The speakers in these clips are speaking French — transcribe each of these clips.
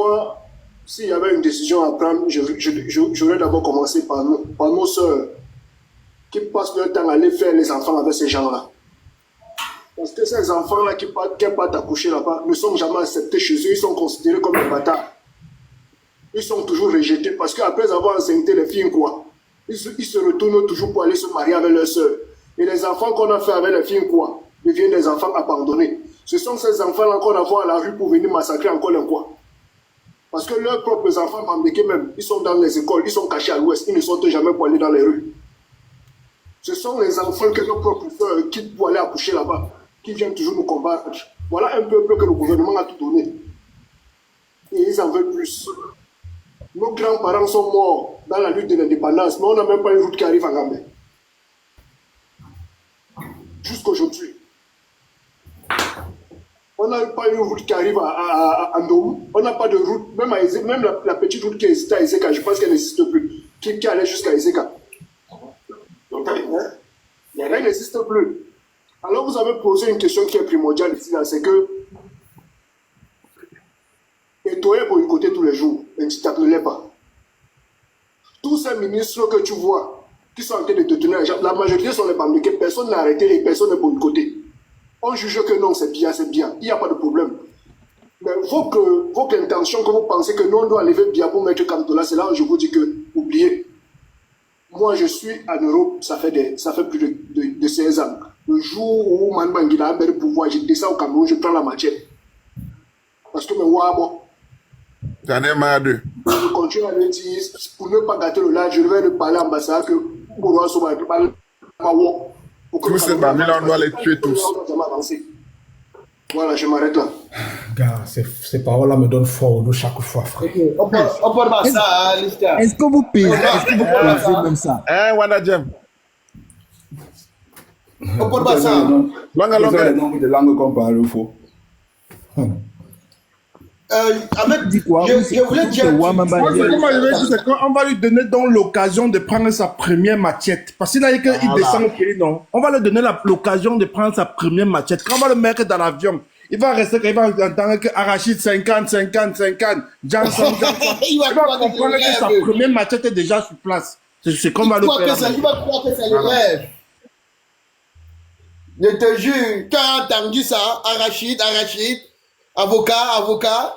moi, s'il y avait une décision à prendre, j'aurais d'abord commencé par nos sœurs qui passent leur temps à aller faire les enfants avec ces gens-là. Parce que ces enfants-là qui partent accoucher là-bas ne sont jamais acceptés chez eux, ils sont considérés comme des bâtards. Ils sont toujours rejetés parce qu'après avoir enseigné les filles, quoi, ils se retournent toujours pour aller se marier avec leurs sœurs. Et les enfants qu'on a fait avec les filles, quoi, deviennent des enfants abandonnés. Ce sont ces enfants-là qu'on envoie à la rue pour venir massacrer encore un quoi. Parce que leurs propres enfants, même, ils sont dans les écoles, ils sont cachés à l'ouest, ils ne sortent jamais pour aller dans les rues. Ce sont les enfants que nos propres sœurs quittent pour aller accoucher là-bas, qui viennent toujours nous combattre. Voilà un peuple que le gouvernement a tout donné. Et ils en veulent plus. Nos grands-parents sont morts dans la lutte de l'indépendance, mais on n'a même pas une route qui arrive à Gambé. Jusqu'aujourd'hui. On n'a pas une route qui arrive à Ndoum. On n'a pas de route, même la petite route qui existait à Ezeka, je pense qu'elle n'existe plus, qui allait jusqu'à Ezeka. Donc, elle n'existe plus. Alors vous avez posé une question qui est primordiale ici, c'est que et toi, pour écouter tous les jours, mais tu ne t'appelais pas. Tous ces ministres que tu vois, qui sont en train de te tenir, la majorité sont les Bamileke, personne n'a arrêté et personne n'est boycotté. On juge que non, c'est bien, il n'y a pas de problème. Mais votre intention, que vous pensez que nous, on doit lever bien pour mettre Kamtola, c'est là où je vous dis que, oubliez. Moi, je suis en Europe, ça fait plus de 16 ans. Le jour où Manbangila a le pouvoir, je descends au Cameroun, je prends la machette. Parce que, mais bon. J'en ai marre d'eux. Je continue à le dire, pour ne pas gâter le large, je vais le parler à l'ambassade que Gourouan Soba ne peut pas le tous ces Bamila, on doit les tuer tous. Voilà, je m'arrête là. Gars, ces paroles-là me donnent fort au dos chaque fois, frère. Okay. On peut pas ça, Lister. Est-ce que vous pesez comme ça? Wanda Jem. On peut pas ça. Nombre de langues qu'on parle, il faut. Ahmed, Dis quoi? je voulais dire. Moi, comment je vais dire, c'est qu'on va lui donner donc l'occasion de prendre sa première machette. Parce qu'il a dit qu'il descend au pays, non? On va lui donner l'occasion de prendre sa première machette. Quand on va le mettre dans l'avion, il va rester, il va entendre que Arachid 50, Johnson. Il va comprendre que sa première machette est déjà sur place. C'est qu'on va le faire. Il va croire que c'est le rêve. Je te jure, quand j'ai entendu ça, Arachid, avocat,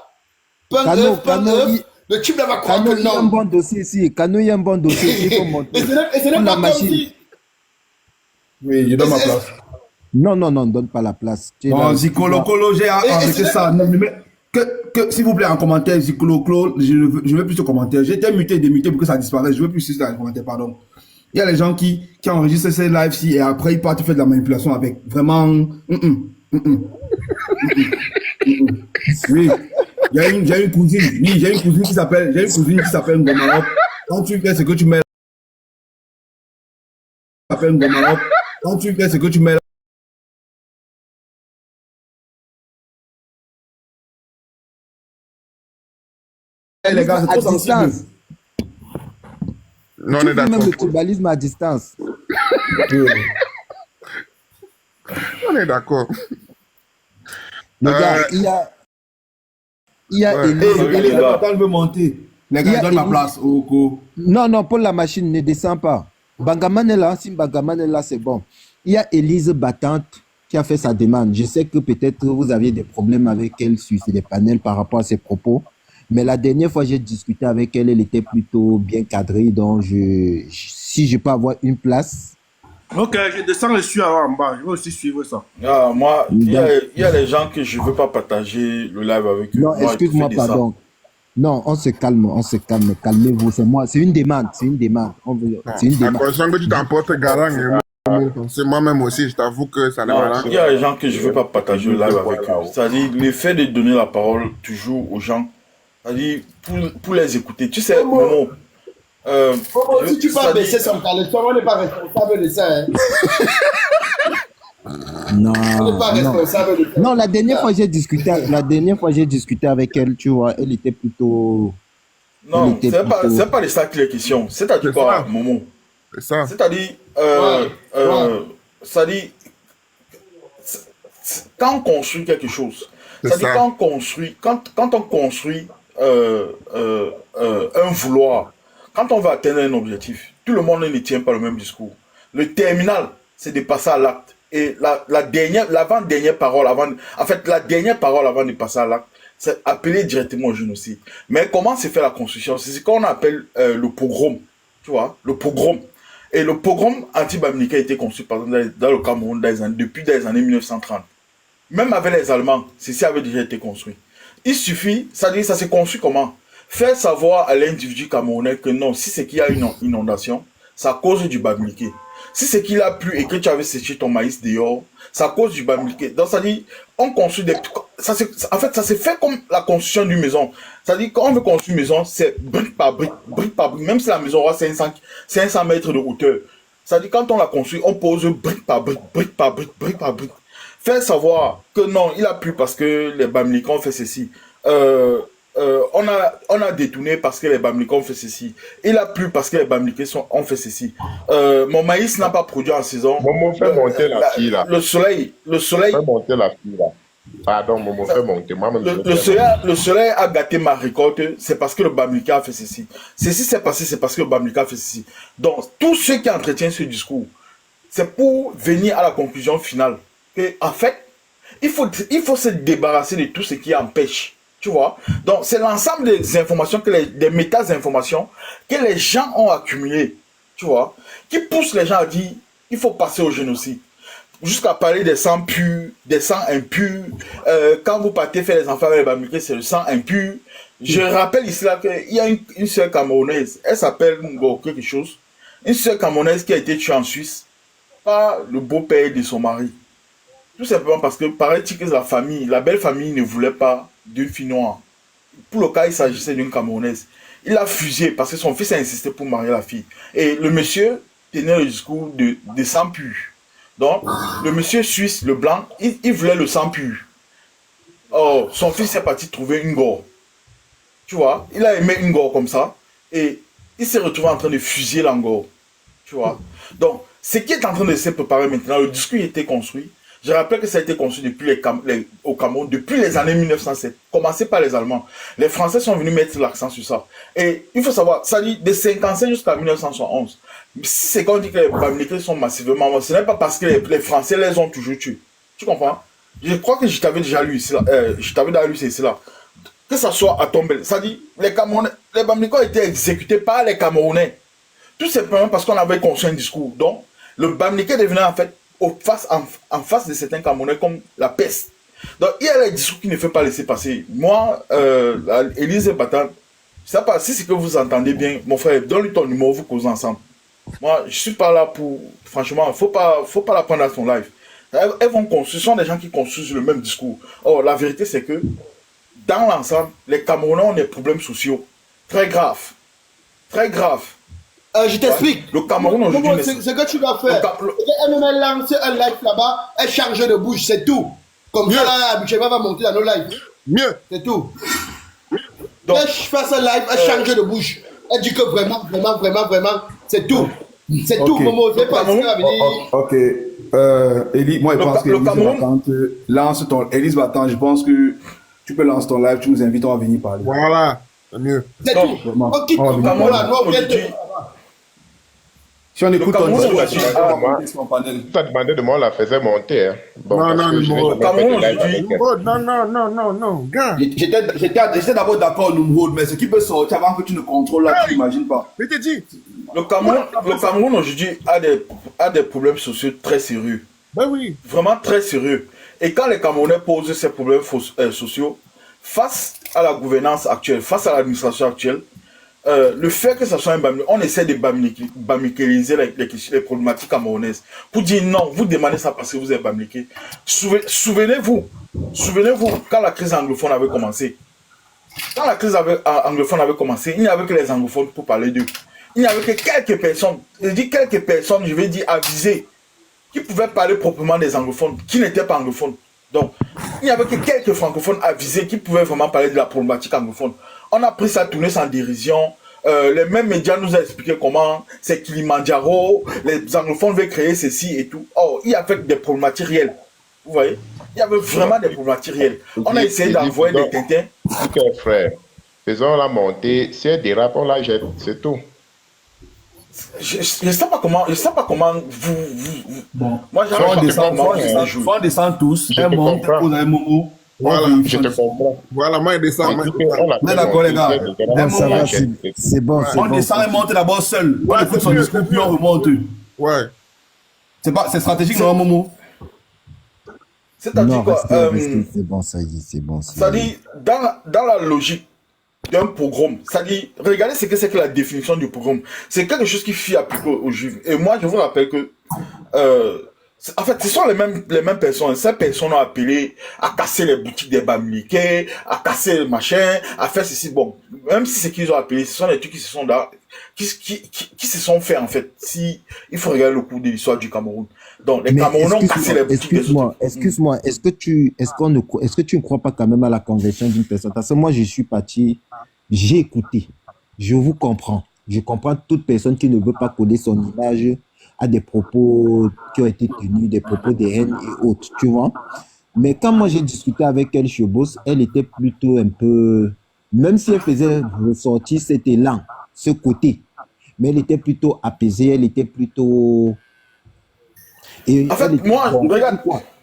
le type va croire que non. Il y a un bon dossier ici. Cano, il y a un bon dossier ici. Il faut monter. Et ce n'est pas comme si... Oui, je donne ma place. Non, donne pas la place. Bon, Zikolo, j'ai arrêté ça. Non, mais s'il vous plaît, en commentaire, Zikolo, je ne veux plus ce commentaire. J'ai été muté et démuté pour que ça disparaisse. Je ne veux plus ça en commentaire, pardon. Il y a les gens qui enregistrent ces lives-ci et après ils partent faire de la manipulation avec. Vraiment. Oui. J'ai une cousine. Oui, j'ai une cousine qui s'appelle Ngomarop. Quand tu fais ce que tu mets. Quand tu fais ce que tu mets. Les gars, c'est trop sensible. Non, on est d'accord. Même le tribalisme à distance. On est d'accord. Les gars, il y a Les gars, quand je veux monter, les gars, donne ma place. Non, pour la machine, ne descend pas. Bangaman est là, si Bangaman est là, c'est bon. Il y a Élise Battante qui a fait sa demande. Je sais que peut-être vous aviez des problèmes avec elle sur les panels par rapport à ses propos. Mais la dernière fois, j'ai discuté avec elle, elle était plutôt bien cadrée. Donc, si je peux avoir une place. Ok, je descends le suivre en bas. Je vais aussi suivre ça. Ah, moi, il y a des gens que je ne veux pas partager le live avec eux. Non, excuse-moi, pardon. Non, on se calme. Calmez-vous. C'est une demande. C'est une demande. C'est une demande. À condition que tu t'emportes garant. C'est moi-même aussi, je t'avoue que ça n'est pas. Il y a des gens que je ne veux pas partager le live avec eux. C'est-à-dire, le fait de donner la parole toujours aux gens, c'est-à-dire, pour les écouter. Tu sais, Momo. Si tu vas baisser son calme, on n'est pas responsable de ça. Hein. Non, la dernière fois j'ai discuté avec elle, tu vois, elle était plutôt. Non, c'est pas de ça qu'il est question. C'est-à-dire quoi, Momo? C'est ça. C'est-à-dire, quand on construit quelque chose, c'est-à-dire quand on construit un vouloir. Quand on veut atteindre un objectif, tout le monde ne tient pas le même discours. Le terminal, c'est de passer à l'acte. Et l'avant-dernière parole, la dernière parole avant de passer à l'acte, c'est appeler directement au génocide. Mais comment se fait la construction? C'est ce qu'on appelle le pogrom. Tu vois, le pogrom. Et le pogrom anti-bamileke a été construit par exemple dans le Cameroun depuis les années 1930. Même avec les Allemands, ceci avait déjà été construit. Il suffit, ça s'est construit comment? Faire savoir à l'individu camerounais que non, si c'est qu'il y a une inondation, c'est à cause du bamileke. Si c'est qu'il a plu et que tu avais séché ton maïs dehors, c'est à cause du bamileke. Donc ça dit, on construit en fait, ça s'est fait comme la construction d'une maison. Ça dit, quand on veut construire une maison, c'est brique par brique, même si la maison aura 500 mètres de hauteur. Ça dit, quand on la construit, on pose brique par brique, brique par brique, brique par brique. Faire savoir que non, il a plu parce que les bamileke ont fait ceci. On a détourné parce que les bamileke ont fait ceci. Il a plu parce que les bamileke ont fait ceci. Mon maïs n'a pas produit en saison. Momo, fais monter la fille là. Le soleil. Fais monter la fille là. Pardon, Momo, fais monter. Le soleil a gâté ma récolte, c'est parce que le bamileke a fait ceci. Ceci s'est passé, c'est parce que le bamileke a fait ceci. Donc, tous ceux qui entretiennent ce discours, c'est pour venir à la conclusion finale. Que, en fait, il faut se débarrasser de tout ce qui empêche. Tu vois? Donc, c'est l'ensemble des informations, des méta-informations que les gens ont accumulées, tu vois, qui poussent les gens à dire il faut passer au génocide. Jusqu'à parler des sangs purs, des sangs impurs. Quand vous partez faire les enfants avec les bamileke, c'est le sang impur. Je rappelle ici là qu'il y a une sœur camerounaise, elle s'appelle Ngo quelque chose. Une sœur camerounaise qui a été tuée en Suisse par le beau-père de son mari. Tout simplement parce que, paraît-il que la belle famille ne voulait pas d'une fille noire. Pour le cas, il s'agissait d'une Camerounaise. Il a fusillé parce que son fils a insisté pour marier la fille. Et le monsieur tenait le discours de sang pur. Donc, le monsieur suisse, le blanc, il voulait le sang pur. Oh, son fils est parti trouver une gore. Tu vois, il a aimé une gore comme ça. Et il s'est retrouvé en train de fusiller l'angore. Tu vois. Donc, ce qui est en train de se préparer maintenant, le discours a été construit. Je rappelle que ça a été conçu au Cameroun depuis les années 1907, commencé par les Allemands. Les Français sont venus mettre l'accent sur ça. Et il faut savoir, ça dit de 55 jusqu'à 1971. Si c'est quand on dit que les bamileke sont massivement morts, ce n'est pas parce que les Français les ont toujours tués. Tu comprends? Je crois que je t'avais déjà lu ici, là. Que ça soit à Tombel. Ça dit, les bamileke ont été exécutés par les Camerounais. Tout simplement parce qu'on avait construit un discours. Donc, le bamileke devenait en fait en face de certains Camerounais comme la peste. Donc il y a les discours qui ne faut pas laisser passer. Moi, Élise Batan, je sais pas si c'est que vous entendez bien, mon frère, donne-lui ton numéro, vous causez ensemble. Moi, je suis pas là pour, franchement, faut pas la prendre à son live. Elles vont construire, ce sont des gens qui construisent le même discours. Or, la vérité c'est que, dans l'ensemble, les Camerounais ont des problèmes sociaux très graves. Très graves. Je t'explique. Le Cameroun aujourd'hui. Ce que tu vas faire, elle me lance un live là-bas, elle charge de bouche, c'est tout. Comme ça, là, habituellement, va monter dans nos lives. Mieux. C'est tout. Donc, elle fait un live, elle charge de bouche. Elle dit que vraiment, c'est tout. C'est tout, Momo. C'est pas venir. Ok. Élie, moi, je pense que lance ton. Élise Battant, je pense que tu peux lancer ton live, tu nous invites à venir parler. Voilà. C'est mieux. C'est tout. On quitte le Cameroun là, nous, on vient de. Si on écoute ton discours, tu as demandé de moi, on la faisait monter. Hein. Bon, Non, gars. J'étais d'abord d'accord, Numrod, mais ce qui peut sortir avant que tu ne contrôles là, tu n'imagines pas. Je t'ai dit. Le Cameroun aujourd'hui a des problèmes sociaux très sérieux. Ben oui. Vraiment très sérieux. Et quand les Camerounais posent ces problèmes sociaux, face à la gouvernance actuelle, face à l'administration actuelle, le fait que ça soit un bamileke, on essaie de bamilekeiser les problématiques camerounaises. Pour dire non, vous demandez ça parce que vous êtes bamileke. Souvenez-vous, quand la crise anglophone avait commencé. Quand la crise anglophone avait commencé, il n'y avait que les anglophones pour parler d'eux. Il n'y avait que quelques personnes, je vais dire avisées, qui pouvaient parler proprement des anglophones, qui n'étaient pas anglophones. Donc, il n'y avait que quelques francophones avisés qui pouvaient vraiment parler de la problématique anglophone. On a pris ça, tourné sans dérision. Les mêmes médias nous ont expliqué comment c'est Kilimandjaro, les anglophones veulent créer ceci et tout. Oh, il y avait des problématiques réelles. Vous voyez? Il y avait vraiment des problématiques réelles. On a essayé d'envoyer des tintins. Frère, Faisons la montée. Si elle dérape, on la jette. C'est tout. Je sais pas comment Bon, moi soit on descend tous, Je un te monte, comprends. on a un moment. Voilà, Je te comprends. Voilà, moi, il descend. On dit qu'on a Mais d'accord, les gars. Bon, ça va, c'est c'est bon, c'est On bon. descend et monte d'abord seul. On Ouais, écoute son c'est mieux, discours, c'est puis on mieux. remonte. Ouais. C'est stratégique, non, Momo? c'est-à-dire Non, quoi, restez, c'est bon, ça y est, c'est bon. ça dit, dans la logique d'un pogrom, ça dit, regardez ce que c'est que la définition du pogrom. C'est quelque chose qui fut appliqué aux Juifs. Et moi, je vous rappelle que, en fait, ce sont les mêmes personnes. Ces personnes ont appelé à casser les boutiques des Bamileke, à casser le machin, à faire ceci. Bon, même si c'est qu'ils ont appelé, ce sont des trucs qui se sont qui se sont faits, en fait. Si, il faut regarder le cours de l'histoire du Cameroun. Donc, les Mais Camerounais ont cassé les boutiques des autres. excuse-moi, est-ce que tu ne crois pas quand même à la conversion d'une personne? Parce que moi, je suis parti, j'ai écouté, je vous comprends. Je comprends toute personne qui ne veut pas coller son image à des propos qui ont été tenus, des propos de haine et autres, tu vois. Mais quand moi j'ai discuté avec elle, Chebos, elle était plutôt un peu, même si elle faisait ressortir cet élan, ce côté, mais elle était plutôt apaisée, elle était plutôt... Et En fait, moi, regarde.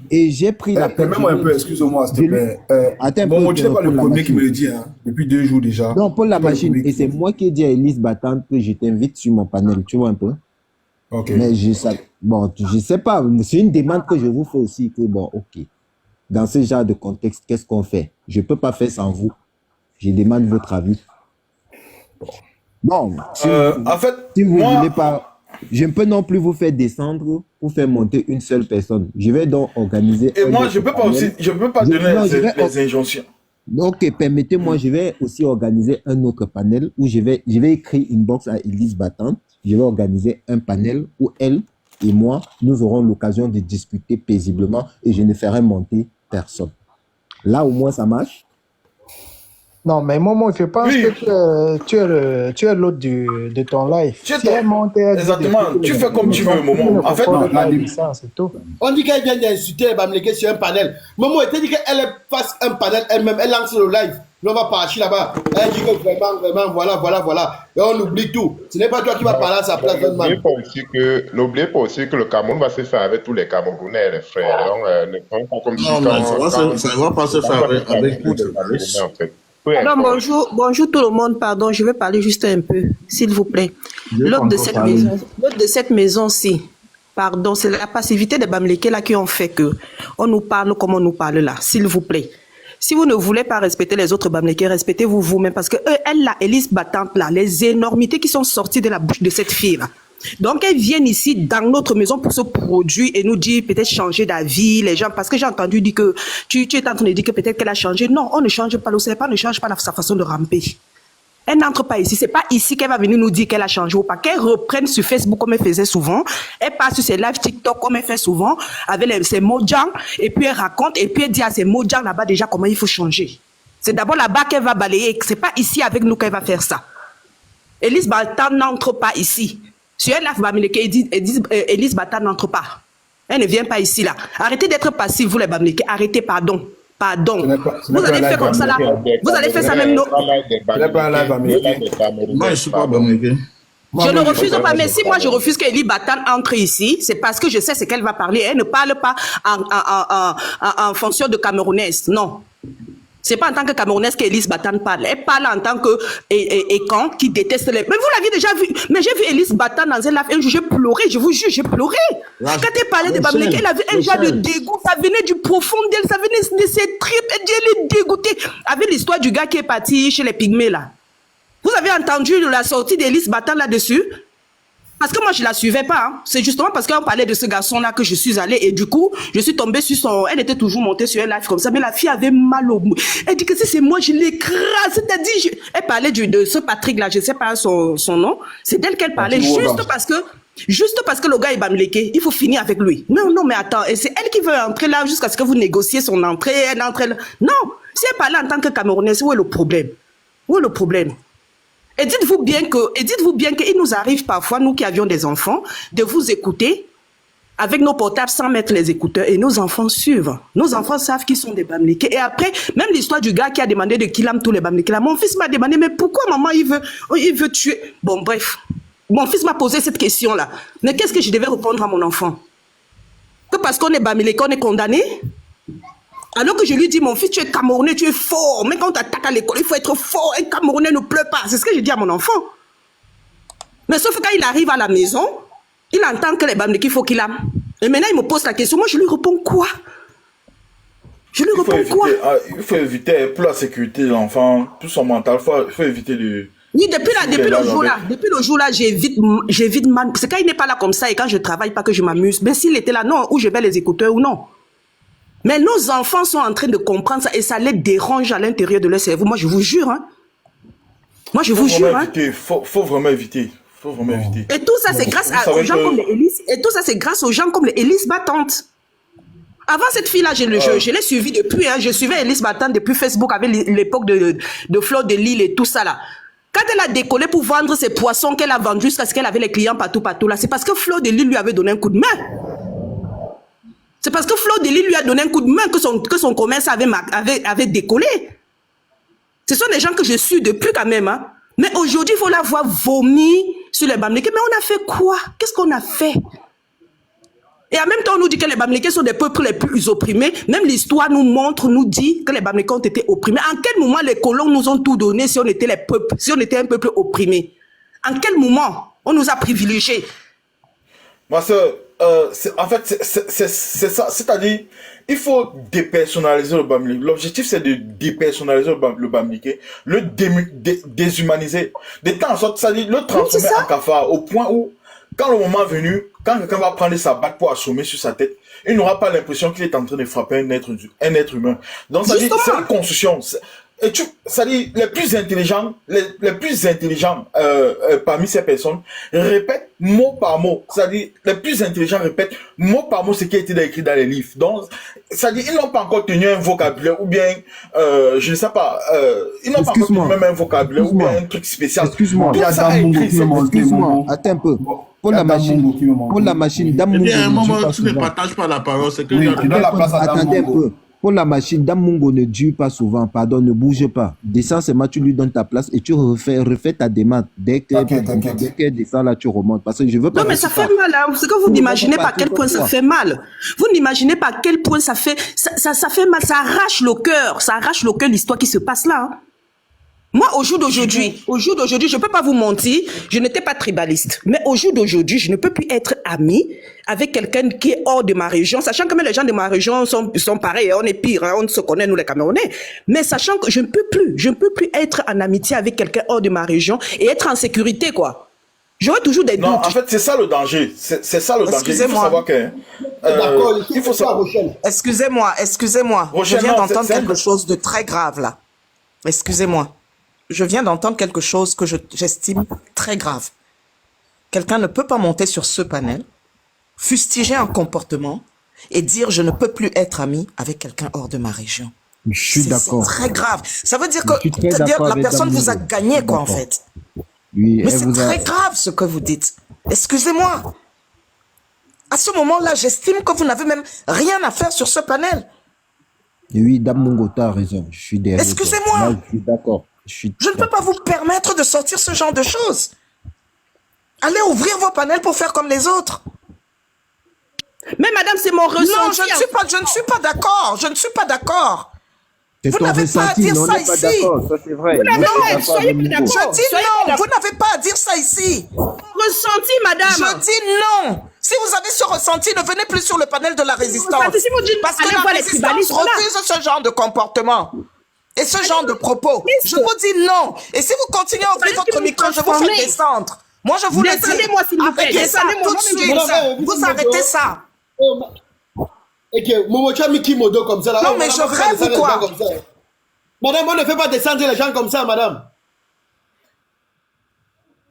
Et j'ai pris la Permets-moi un peu, excuse-moi, s'il te plaît. Attends un Bon, peu, tu n'es pas le Paul premier qui Lamachine. me le dit, hein, depuis 2 jours déjà. Non, Paul Tu n'es pas le Lamachine. premier Et qui c'est me le moi qui ai dit à Elise Battante que je t'invite sur mon panel, tu vois un peu. Ok. Mais bon, je sais pas, c'est une demande que je vous fais aussi, que bon, ok. Dans ce genre de contexte, qu'est-ce qu'on fait? Je peux pas faire sans vous. Je demande votre avis. Bon, En fait, si vous moi, voulez pas, je ne peux non plus vous faire descendre ou faire monter une seule personne. Je vais donc organiser. et un moi, autre je peux pas panel. aussi, je peux pas Je- donner non, je vais- les injonctions. Ok, permettez-moi, je vais aussi organiser un autre panel où je vais écrire une box à Elise Battante. Je vais organiser un panel où elle et moi, nous aurons l'occasion de discuter paisiblement et je ne ferai monter personne. Là, au moins, ça marche. Non, mais Momo, je pense Oui. que tu es l'hôte de ton live. Tu es Si ton- elle monte, elle dit Exactement, de- tu fais comme tu veux, Momo. En fait, non, la licence, c'est tout. On dit qu'elle vient d'insulter les Bamileke sur un panel. Momo, elle t'a dit qu'elle fasse un panel elle-même, elle lance le live. Là, on va partir là-bas. Elle dit que vraiment, voilà. Et on oublie tout. Ce n'est pas toi qui vas parler à sa place, Don Man. N'oubliez pas aussi que le Cameroun va se faire avec tous les Camerounais, les frères. Donc, ne prenons pas comme si Non, mais ça va pas se faire avec tous tous les les Camerounais, en fait. Peu Alors, importe. bonjour tout le monde, pardon, je vais parler juste un peu, s'il vous plaît. L'hôte de cette maison-ci, pardon, c'est la passivité des Bamileke là qui ont fait que on nous parle comme on nous parle là, s'il vous plaît. Si vous ne voulez pas respecter les autres Bamileke, respectez-vous vous-même, parce que elle, la Elise Battante là, les énormités qui sont sorties de la bouche de cette fille là. Donc, elles viennent ici dans notre maison pour se produire et nous dire peut-être changer d'avis, les gens, parce que j'ai entendu dire que tu es en train de dire que peut-être qu'elle a changé. Non, on ne change pas, le CEPA ne change pas sa façon de ramper. Elle n'entre pas ici. C'est pas ici qu'elle va venir nous dire qu'elle a changé ou pas. Qu'elle reprenne sur Facebook comme elle faisait souvent. Elle passe sur ses lives TikTok comme elle fait souvent avec ses mojang et puis elle raconte et puis elle dit à ses mojang là-bas déjà comment il faut changer. C'est d'abord là-bas qu'elle va balayer. C'est pas ici avec nous qu'elle va faire ça. Elise Battante n'entre pas ici. Sur elle, Bamileke, Elise Battante n'entre pas. Elle ne vient pas ici, là. Arrêtez d'être passif, vous les Bamileke. Arrêtez, pardon. Vous allez faire comme ça, là. Vous allez faire ça même. Moi, je suis pas Bamileke. Je ne refuse pas, mais si moi je refuse qu'Elise Battante entre ici, c'est parce que je sais ce qu'elle va parler. Elle ne parle pas en fonction de Camerounaise. Non. C'est pas en tant que Camerounaise qu'Elise Battante parle. Elle parle en tant que Ekan qui déteste les... Mais vous l'aviez déjà vu. Mais j'ai vu Elise Battante dans un live. Un jour, j'ai pleuré. Je vous jure, j'ai pleuré. Quand elle parlait de Bamileke, elle avait un genre de dégoût. Ça venait du profond d'elle. Ça venait de ses tripes. Elle est dégoûtée. Avec l'histoire du gars qui est parti chez les Pygmées, là. Vous avez entendu la sortie d'Elise Battante là-dessus? Parce que moi, je ne la suivais pas. Hein. C'est justement parce qu'on parlait de ce garçon-là que je suis allée. Et du coup, je suis tombée sur son... Elle était toujours montée sur un live comme ça. Mais la fille avait mal au bout. Elle dit que si c'est moi, je l'écrase. C'est-à-dire... Elle parlait de ce Patrick-là. Je ne sais pas son nom. C'est d'elle qu'elle parlait. Juste parce que le gars est Bamileke, il faut finir avec lui. Non, mais attends. Et c'est elle qui veut entrer là jusqu'à ce que vous négociez son entrée. Elle entre là. Non. Si elle parlait en tant que Camerounaise, où est le problème? Où est le problème? Et dites-vous bien qu'il nous arrive parfois, nous qui avions des enfants, de vous écouter avec nos portables sans mettre les écouteurs et nos enfants suivent. Nos enfants savent qu'ils sont des Bamileke. Et après, même l'histoire du gars qui a demandé de qu'il aime tous les Bamileke, là, mon fils m'a demandé, mais pourquoi maman, il veut tuer? Bon, bref. Mon fils m'a posé cette question-là. Mais qu'est-ce que je devais répondre à mon enfant? Que parce qu'on est Bamileke, on est condamné? Alors que je lui dis, mon fils, tu es Camerounais, tu es fort. Mais quand on t'attaque à l'école, il faut être fort. Un Camerounais ne pleure pas. C'est ce que je dis à mon enfant. Mais sauf que quand il arrive à la maison, il entend que les Bamileke, il faut qu'il aime. Et maintenant, il me pose la question. Moi, je lui réponds quoi? Je lui réponds quoi? Il faut éviter pour la sécurité de l'enfant, tout son mental. Il faut éviter de... Oui, depuis le jour-là, j'évite mal. C'est quand il n'est pas là comme ça et quand je travaille pas que je m'amuse. Mais s'il était là, non, ou je mets les écouteurs ou non. Mais nos enfants sont en train de comprendre ça et ça les dérange à l'intérieur de leur cerveau. Moi, je vous jure. Hein. Moi, je vous jure. Faut vraiment éviter. Faut vraiment éviter. Et tout ça, c'est grâce aux gens comme les Élise. Et tout ça, c'est grâce aux gens comme les Élise Battantes. Avant cette fille-là, je l'ai suivie depuis. Hein. Je suivais Élise Battante depuis Facebook avec l'époque de Fleur de Lille et tout ça là. Quand elle a décollé pour vendre ses poissons qu'elle a vendus jusqu'à ce qu'elle avait les clients partout là, c'est parce que Fleur de Lille lui avait donné un coup de main. C'est parce que Fleur de Lille lui a donné un coup de main que son commerce avait décollé. Ce sont des gens que je suis depuis quand même. Hein. Mais aujourd'hui, il faut la voir vomir sur les Bamileke. Mais on a fait quoi? Qu'est-ce qu'on a fait? Et en même temps, on nous dit que les Bamileke sont des peuples les plus opprimés. Même l'histoire nous dit que les Bamileke ont été opprimés. En quel moment les colons nous ont tout donné si on était un peuple opprimé? En quel moment on nous a privilégiés? Ma soeur, en fait, c'est ça. C'est-à-dire, il faut dépersonnaliser le Bamileke. L'objectif, c'est de dépersonnaliser le Bamileke, le déshumaniser. De temps en sorte, c'est-à-dire le transformer en cafard au point où, quand le moment est venu, quand quelqu'un va prendre sa batte pour assommer sur sa tête, il n'aura pas l'impression qu'il est en train de frapper un être humain. Donc, c'est une construction. Et ça dit, les plus intelligents parmi ces personnes répètent mot par mot. C'est-à-dire, les plus intelligents répètent mot par mot ce qui a été écrit dans les livres. Donc, c'est-à-dire, ils n'ont pas encore tenu un vocabulaire ou bien, je ne sais pas, ils n'ont pas encore tenu même un vocabulaire ou bien un truc spécial. Excuse-moi. Attends un peu. Pour la machine, Dame Mungo. À un moment, tu ne partages pas la parole, c'est que tu donnes la place à Dame Attendez un Mungo. peu. Pour la machine, Dame Mungo ne dure pas souvent, pardon, ne bouge pas. Descends seulement, tu lui donnes ta place et tu refais ta demande. Dès qu'elle descend là, tu remontes. Parce que je veux pas. Non, mais ça fait mal, hein. C'est que vous n'imaginez pas à quel point ça fait mal. Vous n'imaginez pas à quel point ça fait mal, ça arrache le cœur. Ça arrache le cœur l'histoire qui se passe là. Hein. Moi, au jour d'aujourd'hui, je ne peux pas vous mentir, je n'étais pas tribaliste. Mais au jour d'aujourd'hui, je ne peux plus être amie avec quelqu'un qui est hors de ma région, sachant que même les gens de ma région sont pareils, on est pire, hein, on se connaît, nous les Camerounais. Mais sachant que je ne peux plus être en amitié avec quelqu'un hors de ma région et être en sécurité, quoi. J'aurais toujours des doutes. Non, en fait, c'est ça le danger. C'est ça le danger. Excusez-moi. Il faut savoir que... D'accord, il faut savoir... Excusez-moi. Rochelle, Je viens non, d'entendre c'est quelque chose de très grave, là. Excusez-moi. Je viens d'entendre quelque chose que j'estime très grave. Quelqu'un ne peut pas monter sur ce panel, fustiger un comportement et dire je ne peux plus être ami avec quelqu'un hors de ma région. Je suis d'accord. C'est très grave. Ça veut dire que la personne vous a gagné, quoi, en fait. Oui, mais c'est très grave ce que vous dites. Excusez-moi. À ce moment-là, j'estime que vous n'avez même rien à faire sur ce panel. Oui, Dame Mungo, tu as raison. Je suis derrière. Excusez-moi. Je suis d'accord. Je ne peux pas vous permettre de sortir ce genre de choses. Allez ouvrir vos panels pour faire comme les autres. Mais madame, c'est mon ressenti. Non, je ne suis pas d'accord. Je ne suis pas d'accord. Vous n'avez pas à dire ça ici. Ça, c'est vrai. Soyez pas d'accord. Je dis non. Vous n'avez pas à dire ça ici. Ressenti, madame. Je dis non. Si vous avez ce ressenti, ne venez plus sur le panel de la résistance. Parce que la résistance refuse ce genre de comportement. Et ce genre de propos. Je vous dis non. Et si vous continuez à ouvrir votre micro, je vous fais descendre. Moi, je vous le dis. Descendez-moi, s'il vous plaît. Arrêtez ça tout de suite. Vous arrêtez ça. Ok, Momo, tu as mis Kimodo comme ça là. Non, mais je rêve ou quoi? Madame, on ne fait pas descendre les gens comme ça, madame.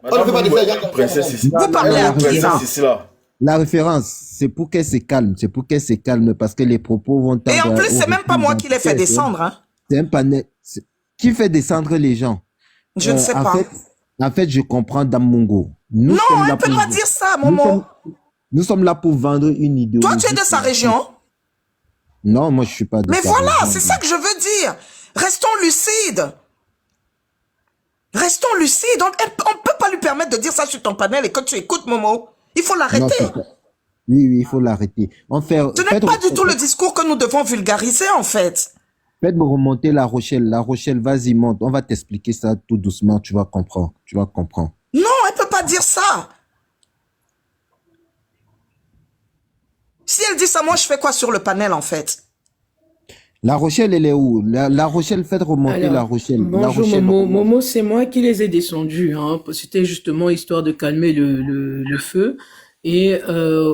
On ne fait pas descendre les gens comme ça. Vous parlez à qui là? La référence, c'est pour qu'elle se calme. C'est pour qu'elle se calme parce que les propos vont... Et en plus, c'est même pas moi qui les fait descendre, hein. C'est un panel qui fait descendre les gens. Je ne sais pas. En fait, je comprends Dame Mungo. Non, elle ne peut pas dire ça, Momo. Nous sommes là pour vendre une idéologie. Toi, tu es de sa région? Non, moi, je suis pas de Mais sa voilà, région. c'est ça que je veux dire. Restons lucides. Restons lucides. On ne peut pas lui permettre de dire ça sur ton panel et que tu écoutes, Momo. Il faut Non, l'arrêter. c'est pas- Oui, il faut l'arrêter. Ce n'est pas du tout le discours que nous devons vulgariser, en fait. Faites-moi remonter La Rochelle. La Rochelle, vas-y, monte. On va t'expliquer ça tout doucement. Tu vas comprendre. Tu vas comprendre. Non, elle peut pas dire ça. Si elle dit ça, moi, je fais quoi sur le panel, en fait? La Rochelle, elle est où? La Rochelle, faites remonter Alors, La Rochelle. La bonjour Rochelle, Momo. Momo, c'est moi qui les ai descendus. Hein. C'était justement histoire de calmer le feu. Et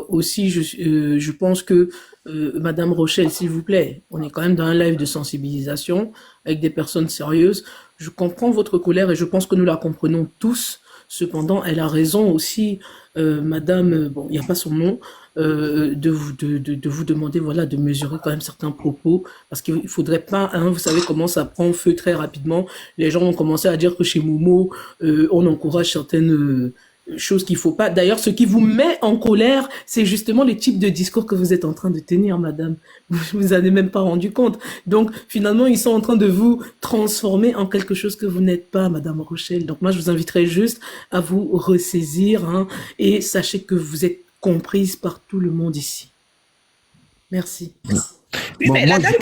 aussi, je pense que Madame Rochelle, s'il vous plaît, on est quand même dans un live de sensibilisation avec des personnes sérieuses. Je comprends votre colère et je pense que nous la comprenons tous. Cependant, elle a raison aussi, Madame, bon, il n'y a pas son nom, de vous demander, voilà, de mesurer quand même certains propos, parce qu'il faudrait pas, hein, vous savez comment ça prend feu très rapidement. Les gens ont commencé à dire que chez Momo, on encourage certaines chose qu'il faut pas. D'ailleurs, ce qui vous met en colère, c'est justement les types de discours que vous êtes en train de tenir, madame. Vous vous en avez même pas rendu compte. Donc, finalement, ils sont en train de vous transformer en quelque chose que vous n'êtes pas, madame Rochelle. Donc, moi, je vous inviterai juste à vous ressaisir, hein, et sachez que vous êtes comprise par tout le monde ici. Merci. Oui, mais la dame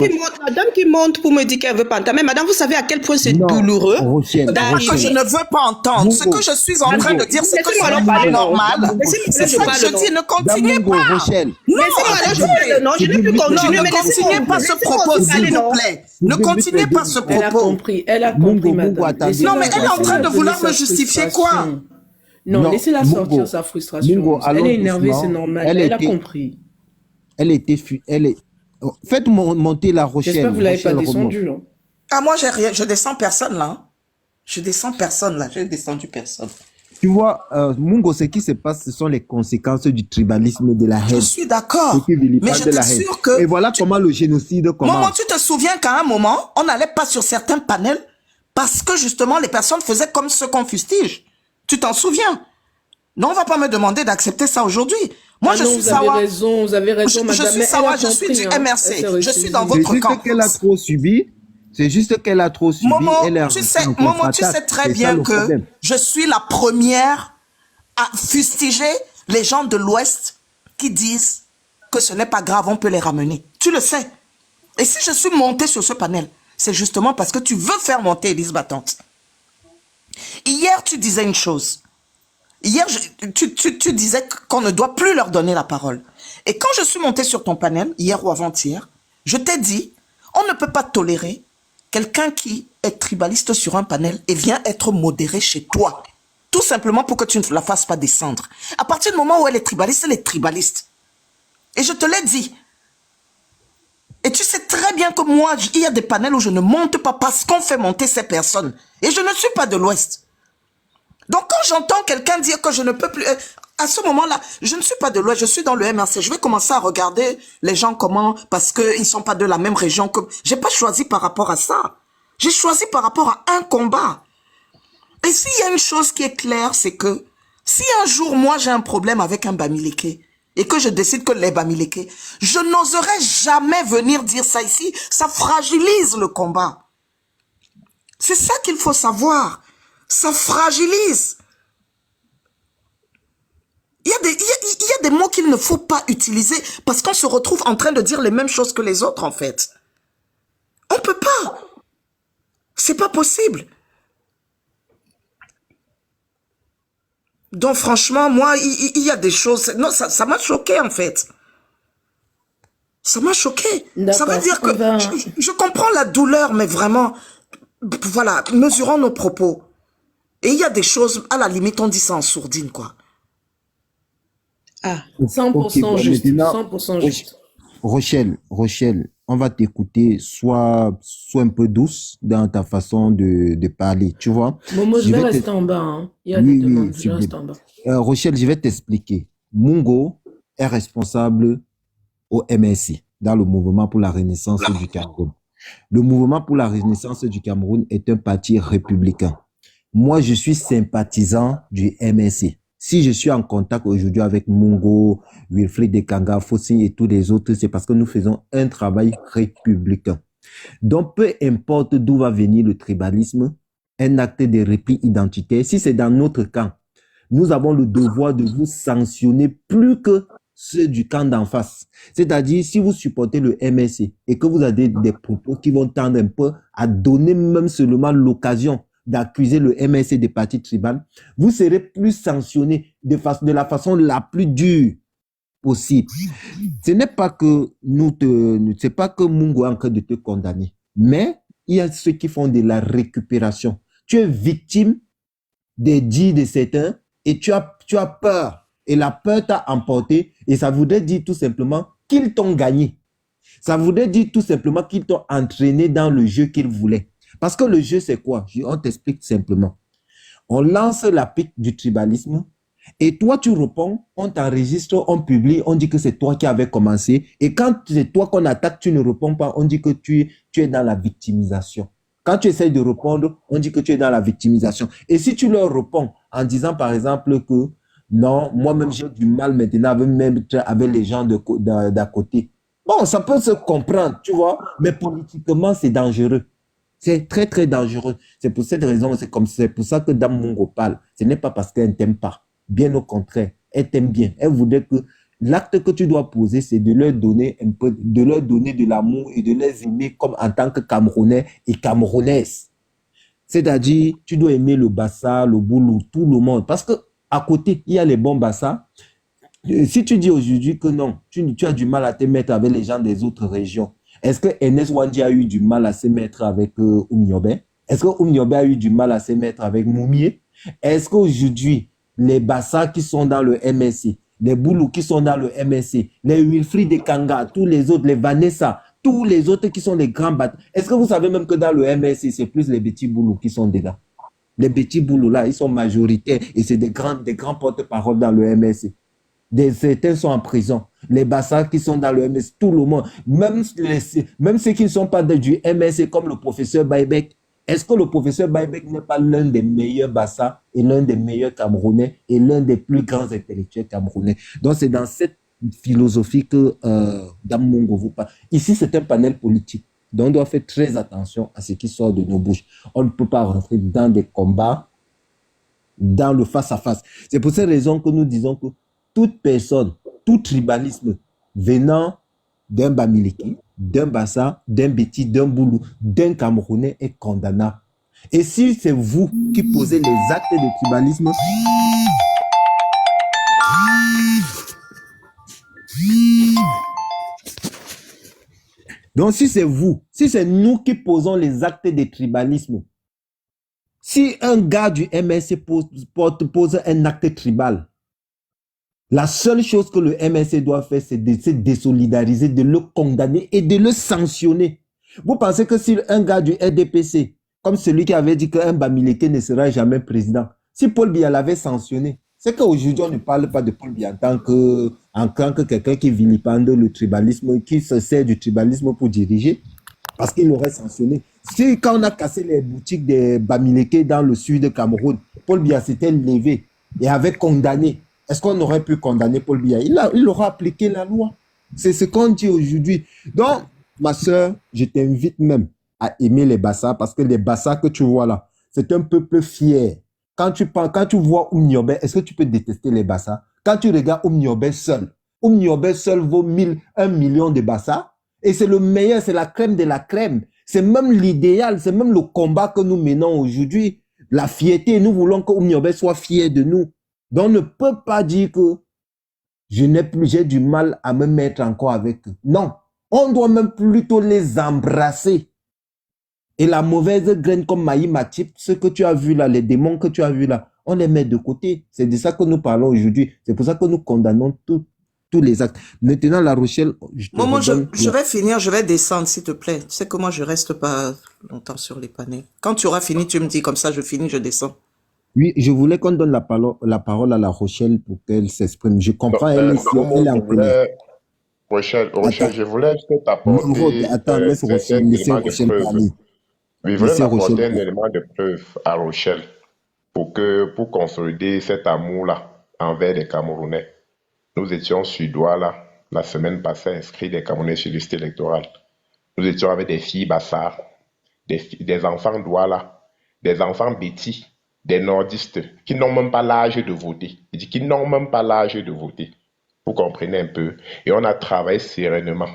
qui monte pour me dire qu'elle veut pas entendre. Mais madame, vous savez à quel point c'est douloureux. Rochelle, Que je ne veux pas entendre. Ce que je suis en train de dire, c'est que ce n'est pas normal. C'est ça que je dis. Ne continuez pas. Rochelle. Non, je ne peux plus continuer. Ne continuez pas ce propos, s'il vous plaît. Ne continuez pas ce Elle a propos. compris, elle a compris, madame. Non, mais elle est en train de vouloir me justifier quoi? Non, laissez-la sortir sa frustration. Elle est énervée, c'est normal. Elle a compris. Elle est. Faites monter La Rochelle. J'espère que vous l'avez pas Rochelle descendu. remonte. Ah, moi, j'ai rien. Je descends personne, là. Je descends personne, là. J'ai descendu personne. Tu vois, Mungo, ce qui se passe, ce sont les conséquences du tribalisme de la haine. Je suis d'accord. Mais je t'assure que... Et voilà comment le génocide commence. Maman, tu te souviens qu'à un moment, on n'allait pas sur certains panels parce que justement, les personnes faisaient comme ceux qu'on fustige. Tu t'en souviens? Non, on va pas me demander d'accepter ça aujourd'hui. Moi, je suis Sawa. Vous avez raison, madame. Je suis Sawa, je suis du MRC. Je suis dans votre camp. C'est juste qu'elle a trop subi. C'est juste qu'elle a trop subi. Momo, tu sais très bien que je suis la première à fustiger les gens de l'Ouest qui disent que ce n'est pas grave, on peut les ramener. Tu le sais. Et si je suis montée sur ce panel, c'est justement parce que tu veux faire monter Élise Battante. Hier, tu disais une chose. Hier, tu disais qu'on ne doit plus leur donner la parole. Et quand je suis montée sur ton panel, hier ou avant-hier, je t'ai dit, on ne peut pas tolérer quelqu'un qui est tribaliste sur un panel et vient être modéré chez toi. Tout simplement pour que tu ne la fasses pas descendre. À partir du moment où elle est tribaliste. Et je te l'ai dit. Et tu sais très bien que moi, il y a des panels où je ne monte pas parce qu'on fait monter ces personnes. Et je ne suis pas de l'Ouest. Donc quand j'entends quelqu'un dire que je ne peux plus... À ce moment-là, je ne suis pas de l'Ouest, je suis dans le MRC. Je vais commencer à regarder les gens comment... Parce qu'ils ne sont pas de la même région que... Je n'ai pas choisi par rapport à ça. J'ai choisi par rapport à un combat. Et s'il y a une chose qui est claire, c'est que si un jour, moi, j'ai un problème avec un Bamileke et que je décide que les Bamileke, je n'oserais jamais venir dire ça ici. Ça fragilise le combat. C'est ça qu'il faut savoir. Ça fragilise. Il y a des mots qu'il ne faut pas utiliser parce qu'on se retrouve en train de dire les mêmes choses que les autres, en fait. On peut pas. C'est pas possible. Donc, franchement, moi, il y a des choses... Non, ça m'a choqué, en fait. Ça m'a choqué. Ça veut dire que... Je comprends la douleur, mais vraiment... Voilà, mesurons nos propos. Et il y a des choses, à la limite, on dit ça en sourdine, quoi. Ah, 100% juste. 100% juste. Rochelle, on va t'écouter, sois un peu douce dans ta façon de parler, tu vois. Momo, je vais rester en bas, hein. Il y a des demandes, je reste en bas. Rochelle, je vais t'expliquer. Mungo est responsable au MSI, dans le mouvement pour la renaissance du Cameroun. Le mouvement pour la renaissance du Cameroun est un parti républicain. Moi, je suis sympathisant du MSI. Si je suis en contact aujourd'hui avec Mungo, Wilfried Dekanga, Fossi et tous les autres, c'est parce que nous faisons un travail républicain. Donc, peu importe d'où va venir le tribalisme, un acte de repli identitaire, si c'est dans notre camp, nous avons le devoir de vous sanctionner plus que ceux du camp d'en face. C'est-à-dire, si vous supportez le MSC et que vous avez des propos qui vont tendre un peu à donner même seulement l'occasion d'accuser le MSC des partis tribales, vous serez plus sanctionné de la façon la plus dure possible. Ce n'est pas que c'est pas que Mungo est en train de te condamner, mais il y a ceux qui font de la récupération. Tu es victime des dits de certains et tu as peur. Et la peur t'a emporté et ça voudrait dire tout simplement qu'ils t'ont gagné. Ça voudrait dire tout simplement qu'ils t'ont entraîné dans le jeu qu'ils voulaient. Parce que le jeu, c'est quoi? On t'explique simplement. On lance la pique du tribalisme et toi, tu réponds, on t'enregistre, on publie, on dit que c'est toi qui avais commencé. Et quand c'est toi qu'on attaque, tu ne réponds pas, on dit que tu es dans la victimisation. Quand tu essaies de répondre, on dit que tu es dans la victimisation. Et si tu leur réponds en disant, par exemple, que non, moi-même, j'ai du mal maintenant avec les gens d'à côté. Bon, ça peut se comprendre, tu vois, mais politiquement, c'est dangereux. C'est très, très dangereux. C'est pour cette raison, c'est pour ça que Dame Mungo parle. Ce n'est pas parce qu'elle ne t'aime pas. Bien au contraire, elle t'aime bien. Elle voudrait que l'acte que tu dois poser, c'est de leur donner un peu, de leur donner de l'amour et de les aimer comme en tant que Camerounais et Camerounaises. C'est-à-dire, tu dois aimer le Bassa, le Boulou, tout le monde. Parce que à côté, il y a les bons Bassa. Si tu dis aujourd'hui que non, tu as du mal à te mettre avec les gens des autres régions, est-ce que Enes Wandi a eu du mal à se mettre avec Oumniobé? Est-ce que Oumniobé a eu du mal à se mettre avec Moumié? Est-ce qu'aujourd'hui, les Bassa qui sont dans le MSC, les Boulou qui sont dans le MSC, les Wilfried Dekanga, tous les autres, les Vanessa, tous les autres qui sont les grands battants, est-ce que vous savez même que dans le MSC, c'est plus les petits Boulou qui sont dedans? Les petits boulots là, ils sont majoritaires et c'est des grands porte-parole dans le MSC. Certains sont en prison. Les Bassa qui sont dans le MSC, tout le monde. Même ceux qui ne sont pas du MSC comme le professeur Baïbek. Est-ce que le professeur Baïbek n'est pas l'un des meilleurs Bassa et l'un des meilleurs Camerounais et l'un des plus grands intellectuels camerounais? Donc c'est dans cette philosophie que Dame Mungo vous parle. Ici, c'est un panel politique. Donc, on doit faire très attention à ce qui sort de nos bouches. On ne peut pas rentrer dans des combats, dans le face-à-face. C'est pour cette raison que nous disons que toute personne, tout tribalisme venant d'un Bamileke, d'un Bassa, d'un Béti, d'un Boulou, d'un Camerounais est condamnable. Et si c'est vous qui posez les actes de tribalisme, donc, si c'est vous, si c'est nous qui posons les actes de tribalisme, si un gars du MSC pose un acte tribal, la seule chose que le MSC doit faire, c'est de se désolidariser, de le condamner et de le sanctionner. Vous pensez que si un gars du RDPC, comme celui qui avait dit qu'un Bamileke ne sera jamais président, si Paul Biya l'avait sanctionné, c'est qu'aujourd'hui, on ne parle pas de Paul Biya en tant que quelqu'un qui vilipende le tribalisme, qui se sert du tribalisme pour diriger, parce qu'il aurait sanctionné. Si quand on a cassé les boutiques des Bamileke dans le sud de Cameroun, Paul Biya s'était levé et avait condamné. Est-ce qu'on aurait pu condamner Paul Biya? Il aura appliqué la loi. C'est ce qu'on dit aujourd'hui. Donc, ma soeur, je t'invite même à aimer les Bassa, parce que les Bassa que tu vois là, c'est un peuple fier. Quand tu vois Oumniobé, est-ce que tu peux détester les Bassa? Quand tu regardes Oumniobé seul vaut 1 million de Bassa. Et c'est le meilleur, c'est la crème de la crème. C'est même l'idéal, c'est même le combat que nous menons aujourd'hui. La fierté, nous voulons que Oumniobé soit fier de nous. Donc on ne peut pas dire que j'ai du mal à me mettre encore avec eux. Non, on doit même plutôt les embrasser. Et la mauvaise graine comme Maï Matip, ce que tu as vu là, les démons que tu as vu là, on les met de côté. C'est de ça que nous parlons aujourd'hui. C'est pour ça que nous condamnons tous les actes. Maintenant, La Rochelle... je vais finir, je vais descendre, s'il te plaît. Tu sais que moi, je reste pas longtemps sur les panels. Quand tu auras fini, tu me dis comme ça, je finis, je descends. Oui, je voulais qu'on donne la parole à La Rochelle pour qu'elle s'exprime. Je comprends, elle est en colère. Rochelle, je voulais juste t'apporter attends, laisse Rochelle parler. Oui, je voulais apporter un élément de preuve à Rochelle pour consolider cet amour-là envers les Camerounais. Nous étions sur Douala la semaine passée inscrits des Camerounais sur liste électorale. Nous étions avec des filles Bassar, des enfants Douala, des enfants Betty, des nordistes qui n'ont même pas l'âge de voter. Il dit qu'ils n'ont même pas l'âge de voter. Vous comprenez un peu? Et on a travaillé sereinement.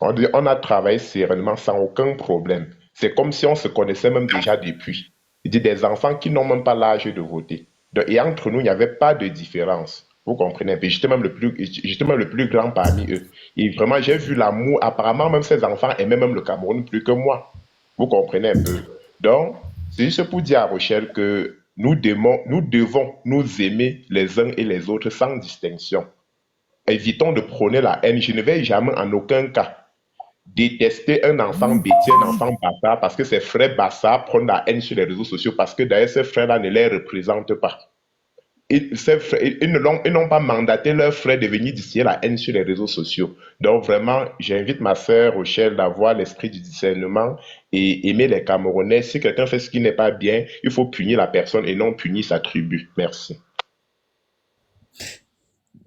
On a travaillé sereinement sans aucun problème. C'est comme si on se connaissait même déjà depuis. Il dit des enfants qui n'ont même pas l'âge de voter. Et entre nous, il n'y avait pas de différence. Vous comprenez un peu? J'étais même le plus grand parmi eux. Et vraiment, j'ai vu l'amour. Apparemment, même ces enfants aimaient même le Cameroun plus que moi. Vous comprenez un peu? Donc, c'est juste pour dire à Rochelle que nous devons nous aimer les uns et les autres sans distinction. Évitons de prôner la haine. Je ne vais jamais en aucun cas détester un enfant bêtise, un enfant bâtard, parce que ses frères Bassa prennent la haine sur les réseaux sociaux, parce que d'ailleurs ces frères-là ne les représentent pas. Ils n'ont pas mandaté leurs frères de venir distiller la haine sur les réseaux sociaux. Donc vraiment, j'invite ma sœur Rochelle d'avoir l'esprit du discernement et aimer les Camerounais. Si quelqu'un fait ce qui n'est pas bien, il faut punir la personne et non punir sa tribu. Merci.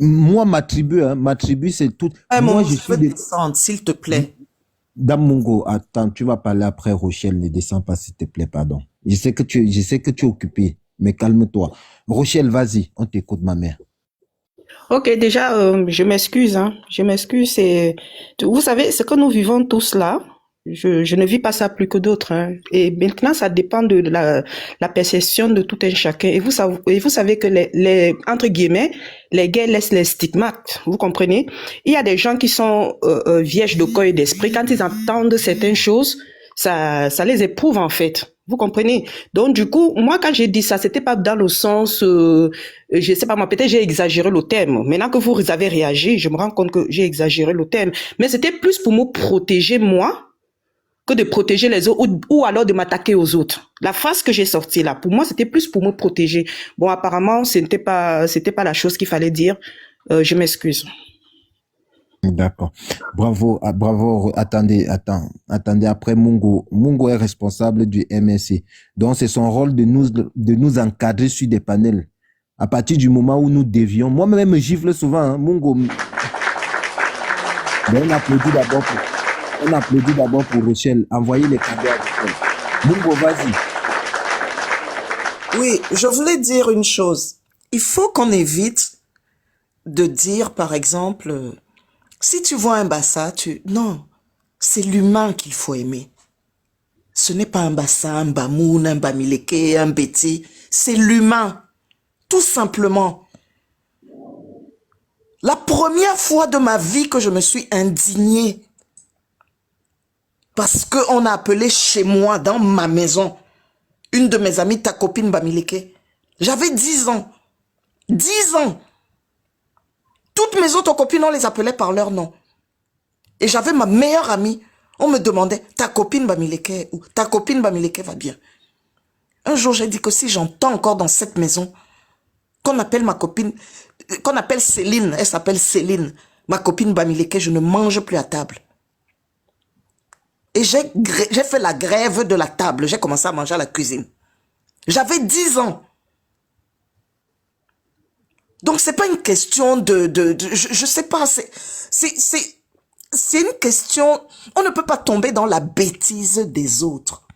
Moi, ma tribu, c'est tout. Moi, je suis descendre, s'il te plaît. Dame Mungo, attends, tu vas parler après Rochelle, ne descends pas, s'il te plaît, pardon. Je sais que tu es occupé, mais calme-toi. Rochelle, vas-y, on t'écoute, ma mère. Ok, déjà, je m'excuse, hein. Je m'excuse. Vous savez, ce que nous vivons tous là, je ne vis pas ça plus que d'autres, hein. Et maintenant, ça dépend de la perception de tout un chacun. Et vous savez que entre guillemets, les gays laissent les stigmates. Vous comprenez? Il y a des gens qui sont vierges de corps et d'esprit. Quand ils entendent certaines choses, ça les éprouve en fait. Vous comprenez? Donc du coup, moi quand j'ai dit ça, c'était pas dans le sens, je sais pas moi, peut-être j'ai exagéré le terme. Maintenant que vous avez réagi, je me rends compte que j'ai exagéré le terme. Mais c'était plus pour me protéger moi que de protéger les autres ou alors de m'attaquer aux autres. La phrase que j'ai sortie là, pour moi, c'était plus pour me protéger. Bon, apparemment, c'était pas la chose qu'il fallait dire. Je m'excuse. D'accord. Bravo. Attendez. Après, Mungo est responsable du MSC. Donc, c'est son rôle de nous encadrer sur des panels. À partir du moment où nous dévions, moi-même, je gifle souvent, hein, Mungo. Mais on applaudit d'abord pour Rochelle. Envoyez les cadeaux à Rochelle. Mungo, vas-y. Oui, je voulais dire une chose. Il faut qu'on évite de dire, par exemple, si tu vois un Bassa, non, c'est l'humain qu'il faut aimer. Ce n'est pas un Bassa, un Bamoun, un Bamileke, un Betty. C'est l'humain. Tout simplement. La première fois de ma vie que je me suis indignée parce qu'on a appelé chez moi, dans ma maison, une de mes amies, ta copine Bamileke. J'avais 10 ans. 10 ans. Toutes mes autres copines, on les appelait par leur nom. Et j'avais ma meilleure amie. On me demandait, ta copine Bamileke ou ta copine Bamileke va bien. Un jour, j'ai dit que si j'entends encore dans cette maison qu'on appelle ma copine, qu'on appelle Céline, elle s'appelle Céline, ma copine Bamileke, je ne mange plus à table. Et j'ai fait la grève de la table. J'ai commencé à manger à la cuisine. J'avais 10 ans. Donc, c'est pas une question je sais pas, c'est une question, on ne peut pas tomber dans la bêtise des autres.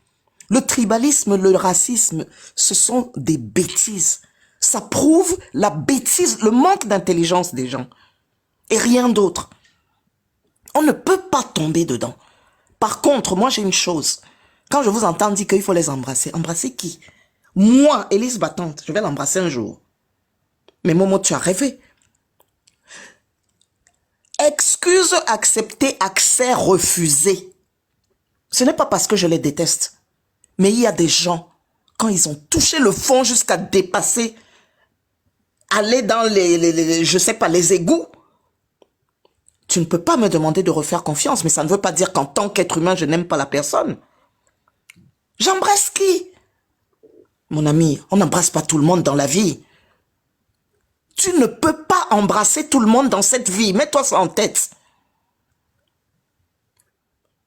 Le tribalisme, le racisme, ce sont des bêtises. Ça prouve la bêtise, le manque d'intelligence des gens. Et rien d'autre. On ne peut pas tomber dedans. Par contre, moi j'ai une chose. Quand je vous entends dire qu'il faut les embrasser, embrasser qui? Moi, Élise Battante, je vais l'embrasser un jour. Mais Momo, tu as rêvé. Excuse acceptée, accès refusé. Ce n'est pas parce que je les déteste. Mais il y a des gens, quand ils ont touché le fond jusqu'à dépasser, aller dans je sais pas, les égouts, tu ne peux pas me demander de refaire confiance, mais ça ne veut pas dire qu'en tant qu'être humain, je n'aime pas la personne. J'embrasse qui? Mon ami, on n'embrasse pas tout le monde dans la vie. Tu ne peux pas embrasser tout le monde dans cette vie. Mets-toi ça en tête.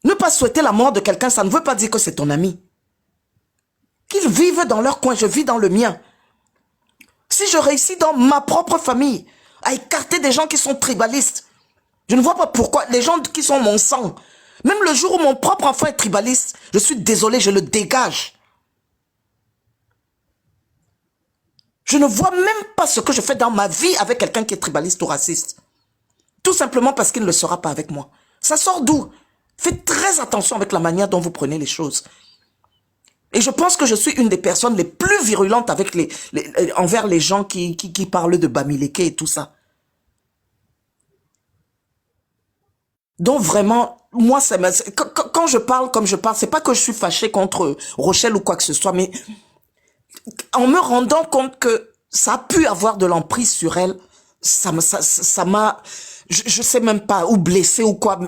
Ne pas souhaiter la mort de quelqu'un, ça ne veut pas dire que c'est ton ami. Qu'ils vivent dans leur coin, je vis dans le mien. Si je réussis dans ma propre famille à écarter des gens qui sont tribalistes, je ne vois pas pourquoi les gens qui sont mon sang, même le jour où mon propre enfant est tribaliste, je suis désolé, je le dégage. Je ne vois même pas ce que je fais dans ma vie avec quelqu'un qui est tribaliste ou raciste. Tout simplement parce qu'il ne le sera pas avec moi. Ça sort d'où? Faites très attention avec la manière dont vous prenez les choses. Et je pense que je suis une des personnes les plus virulentes avec envers les gens qui parlent de Bamileke et tout ça. Donc vraiment, moi, quand je parle comme je parle, c'est pas que je suis fâché contre Rochelle ou quoi que ce soit, mais en me rendant compte que ça a pu avoir de l'emprise sur elle, ça m'a, je sais même pas, ou blessé ou quoi.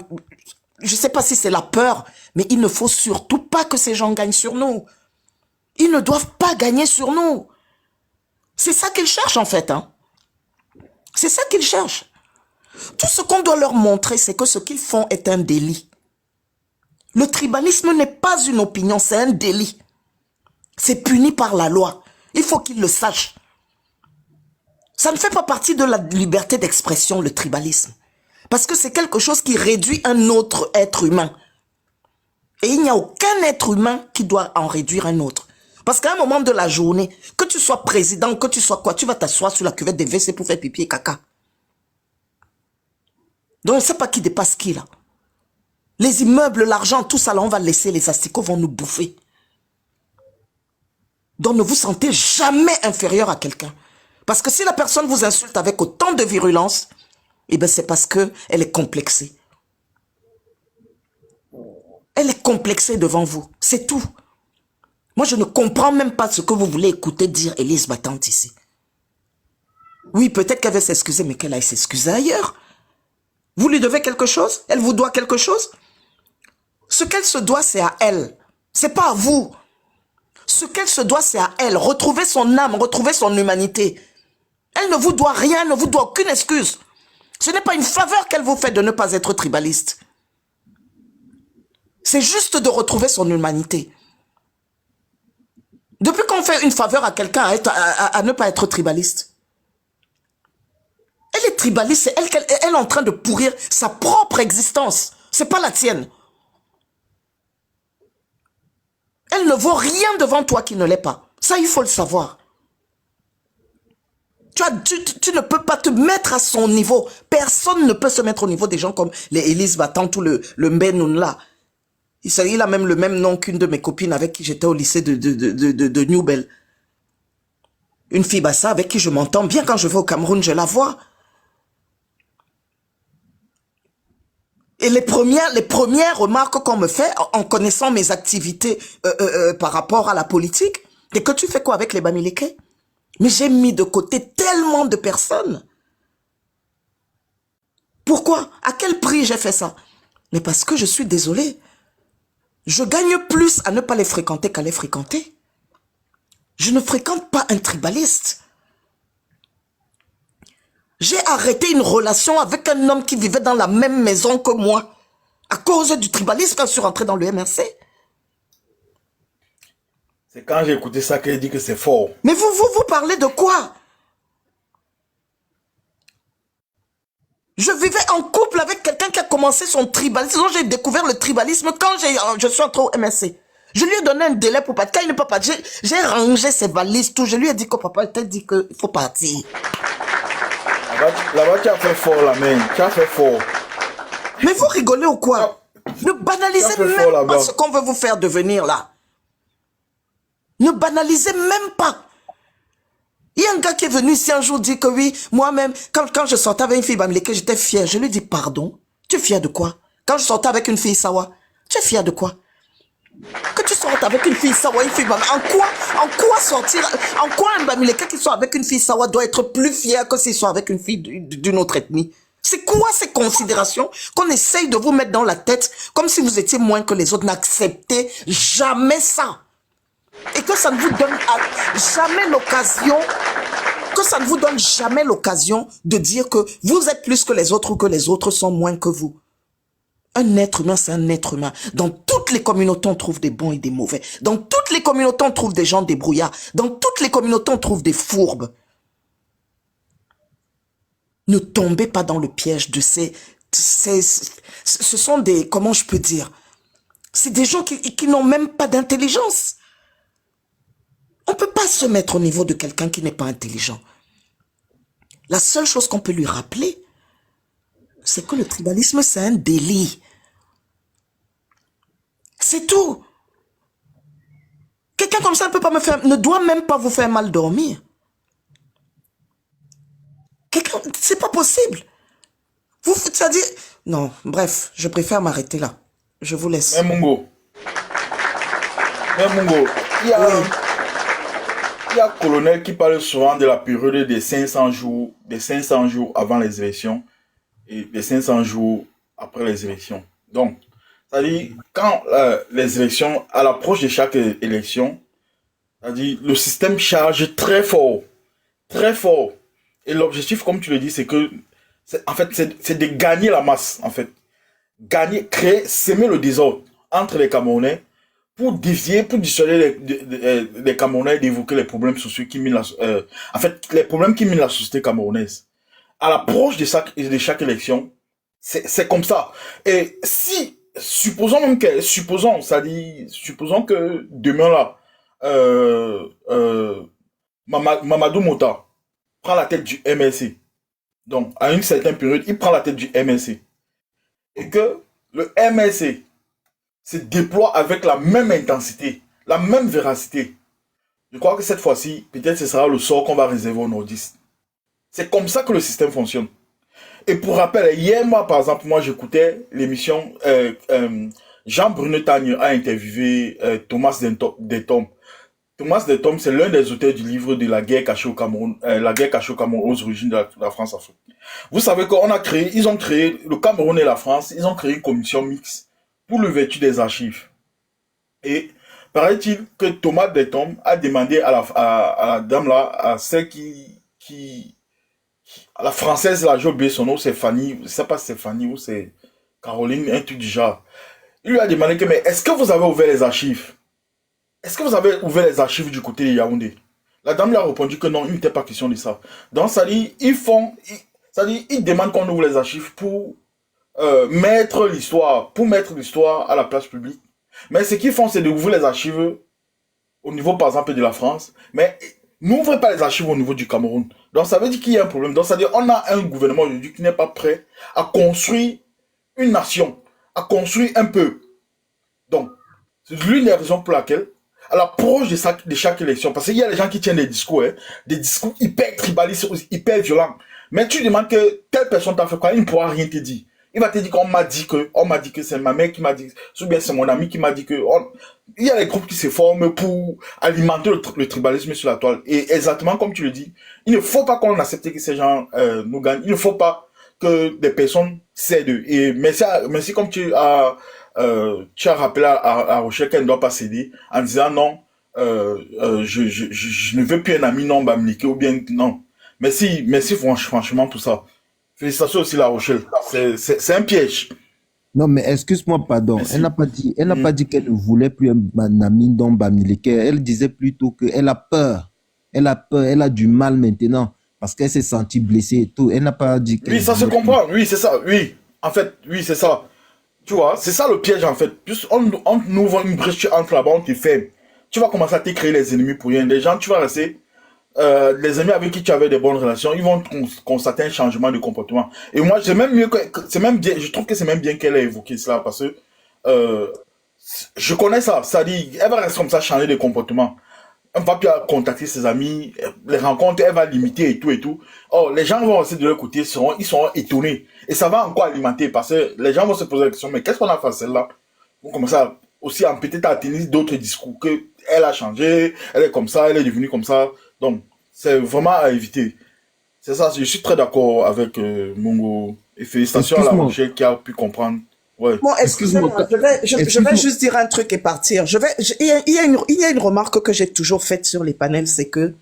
Je sais pas si c'est la peur, mais il ne faut surtout pas que ces gens gagnent sur nous. Ils ne doivent pas gagner sur nous. C'est ça qu'ils cherchent en fait. Hein. C'est ça qu'ils cherchent. Tout ce qu'on doit leur montrer, c'est que ce qu'ils font est un délit. Le tribalisme n'est pas une opinion, c'est un délit. C'est puni par la loi. Il faut qu'ils le sachent. Ça ne fait pas partie de la liberté d'expression, le tribalisme. Parce que c'est quelque chose qui réduit un autre être humain. Et il n'y a aucun être humain qui doit en réduire un autre. Parce qu'à un moment de la journée, que tu sois président, que tu sois quoi, tu vas t'asseoir sur la cuvette des WC pour faire pipi et caca. Donc, on ne sait pas qui dépasse qui, là. Les immeubles, l'argent, tout ça, là, on va laisser, les asticots vont nous bouffer. Donc, ne vous sentez jamais inférieur à quelqu'un. Parce que si la personne vous insulte avec autant de virulence, eh bien, c'est parce qu'elle est complexée. Elle est complexée devant vous. C'est tout. Moi, je ne comprends même pas ce que vous voulez écouter dire Élise Battante ici. Oui, peut-être qu'elle veut s'excuser, mais qu'elle aille s'excuser ailleurs. Vous lui devez quelque chose? Elle vous doit quelque chose? Ce qu'elle se doit, c'est à elle. C'est pas à vous. Ce qu'elle se doit, c'est à elle. Retrouver son âme, retrouver son humanité. Elle ne vous doit rien, ne vous doit aucune excuse. Ce n'est pas une faveur qu'elle vous fait de ne pas être tribaliste. C'est juste de retrouver son humanité. Depuis qu'on fait une faveur à quelqu'un à ne pas être tribaliste. Elle est tribaliste, c'est elle est en train de pourrir sa propre existence. C'est pas la tienne. Elle ne vaut rien devant toi qui ne l'est pas. Ça, il faut le savoir. Tu ne peux pas te mettre à son niveau. Personne ne peut se mettre au niveau des gens comme les Élise Battante ou le Mbenoun là. Il a même le même nom qu'une de mes copines avec qui j'étais au lycée de New Bell. Une fille bassa avec qui je m'entends bien quand je vais au Cameroun, je la vois. Et les premières remarques qu'on me fait en connaissant mes activités par rapport à la politique, c'est que tu fais quoi avec les Bamileke? Mais j'ai mis de côté tellement de personnes. Pourquoi? À quel prix j'ai fait ça? Mais parce que je suis désolée. Je gagne plus à ne pas les fréquenter qu'à les fréquenter. Je ne fréquente pas un tribaliste. J'ai arrêté une relation avec un homme qui vivait dans la même maison que moi à cause du tribalisme quand je suis rentré dans le MRC. C'est quand j'ai écouté ça qu'elle dit que c'est fort. Mais vous parlez de quoi? Je vivais en couple avec quelqu'un qui a commencé son tribalisme. J'ai découvert le tribalisme quand je suis entré au MRC. Je lui ai donné un délai pour partir. Quand il ne peut pas partir, j'ai rangé ses valises, tout. Je lui ai dit que papa t'a dit qu'il faut partir. Là-bas, tu as fait fort, la main. Tu as fait fort. Mais vous rigolez ou quoi? Ne banalisez même pas ce qu'on veut vous faire devenir là. Ne banalisez même pas. Il y a un gars qui est venu ici un jour dire que oui, moi-même, quand je sortais avec une fille Bamileke, j'étais fier. Je lui dis pardon. Tu es fier de quoi? Quand je sortais avec une fille Sawa, tu es fier de quoi? Que tu sortes avec une fille Sawa, une fille Bamileke, en quoi un Bamileke qui soit avec une fille Sawa doit être plus fier que s'il soit avec une fille d'une autre ethnie? C'est quoi ces considérations qu'on essaye de vous mettre dans la tête comme si vous étiez moins que les autres? N'acceptez jamais ça. Et que ça ne vous donne jamais l'occasion, de dire que vous êtes plus que les autres ou que les autres sont moins que vous. Un être humain, c'est un être humain. Dans toutes les communautés, on trouve des bons et des mauvais. Dans toutes les communautés, on trouve des gens débrouillards. Dans toutes les communautés, on trouve des fourbes. Ne tombez pas dans le piège de ce sont des, comment je peux dire, c'est des gens qui n'ont même pas d'intelligence. On ne peut pas se mettre au niveau de quelqu'un qui n'est pas intelligent. La seule chose qu'on peut lui rappeler, c'est que le tribalisme, c'est un délit. C'est tout. Quelqu'un comme ça ne doit même pas vous faire mal dormir. C'est pas possible. C'est-à-dire... Non, bref, je préfère m'arrêter là. Je vous laisse. Mais Mungo, il y a un colonel qui parle souvent de la période des 500 jours avant les élections et des 500 jours après les élections. Donc, c'est-à-dire, quand les élections, à l'approche de chaque élection, c'est-à-dire, le système charge très fort. Très fort. Et l'objectif, comme tu le dis, c'est que, en fait, c'est de gagner la masse, en fait. S'aimer le désordre entre les Camerounais pour dévier, pour dissuader les Camerounais d'évoquer les problèmes sociaux qui minent les problèmes qui minent la société camerounaise. À l'approche de chaque élection, c'est comme ça. Et si, supposons que demain là, Mamadou Mota prend la tête du MLC. Donc, à une certaine période, il prend la tête du MLC. Et que le MLC se déploie avec la même intensité, la même véracité. Je crois que cette fois-ci, peut-être ce sera le sort qu'on va réserver aux nordistes. C'est comme ça que le système fonctionne. Et pour rappel, hier, par exemple, j'écoutais l'émission, Jean-Bruno Tagne a interviewé Thomas Detom. Thomas Detom, c'est l'un des auteurs du livre de la guerre cachée au Cameroun, aux origines de la France-Afrique. Vous savez ils ont créé, le Cameroun et la France, ils ont créé une commission mixte pour l'ouverture des archives. Et paraît-il que Thomas Detom a demandé à la dame là, à celle à la française là, j'ai oublié son nom, c'est Fanny, je sais pas si c'est Fanny ou c'est Caroline, un truc du genre. Il lui a demandé que, mais est-ce que vous avez ouvert les archives? Est-ce que vous avez ouvert les archives du côté de Yaoundé? La dame lui a répondu que non, il n'était pas question de ça. Donc, ça dit, ils demandent qu'on ouvre les archives pour mettre l'histoire à la place publique. Mais ce qu'ils font, c'est d'ouvrir les archives au niveau, par exemple, de la France. Mais n'ouvrez pas les archives au niveau du Cameroun. Donc, ça veut dire qu'il y a un problème. Donc, ça veut dire qu'on a un gouvernement aujourd'hui qui n'est pas prêt à construire une nation, à construire un peuple. Donc, c'est l'une des raisons pour laquelle, à l'approche de chaque élection, parce qu'il y a des gens qui tiennent des discours hyper tribalistes, hyper violents. Mais tu demandes que telle personne t'a fait quoi, il ne pourra rien te dire. Il va te dire qu'on m'a dit que c'est ma mère qui m'a dit, ou bien c'est mon ami qui m'a dit que, il y a des groupes qui se forment pour alimenter le tribalisme sur la toile. Et exactement comme tu le dis, il ne faut pas qu'on accepte que ces gens nous gagnent. Il ne faut pas que des personnes cèdent. Et merci comme tu as rappelé à Rochelle qu'elle ne doit pas céder en disant non, je ne veux plus un ami non bamliqué ou bien non. Merci franchement pour ça. Félicitations aussi La Rochelle. C'est un piège. Non, mais excuse-moi, pardon. Merci. Elle n'a pas dit qu'elle ne voulait plus un ami non bamileke. Elle disait plutôt qu'elle a peur. Elle a du mal maintenant parce qu'elle s'est sentie blessée et tout. Elle n'a pas dit que. Oui, ça se comprend. Oui, c'est ça. Oui. En fait, oui, c'est ça. Tu vois, c'est ça le piège en fait. Plus on ouvre une brèche, tu entres là-bas, on te ferme. Tu vas commencer à te créer les ennemis pour rien. Les gens, tu vas rester. Les amis avec qui tu avais des bonnes relations, ils vont constater un changement de comportement. Et moi, je trouve que c'est même bien qu'elle ait évoqué cela parce que je connais ça. Ça dit, elle va rester comme ça, changer de comportement. Elle va plus contacter ses amis, les rencontres, elle va limiter et tout et tout. Oh, les gens vont rester de leur côté, ils seront étonnés. Et ça va encore alimenter parce que les gens vont se poser la question, mais qu'est-ce qu'on a fait à celle-là? Ils vont commencer aussi peut-être à tenir d'autres discours que elle a changé, elle est comme ça, elle est devenue comme ça. Donc, c'est vraiment à éviter. C'est ça, je suis très d'accord avec Mungo. Et félicitations à La Rochelle qui a pu comprendre. Ouais. Bon, excusez-moi, je vais juste dire un truc et partir. Il y a une remarque que j'ai toujours faite sur les panels, c'est que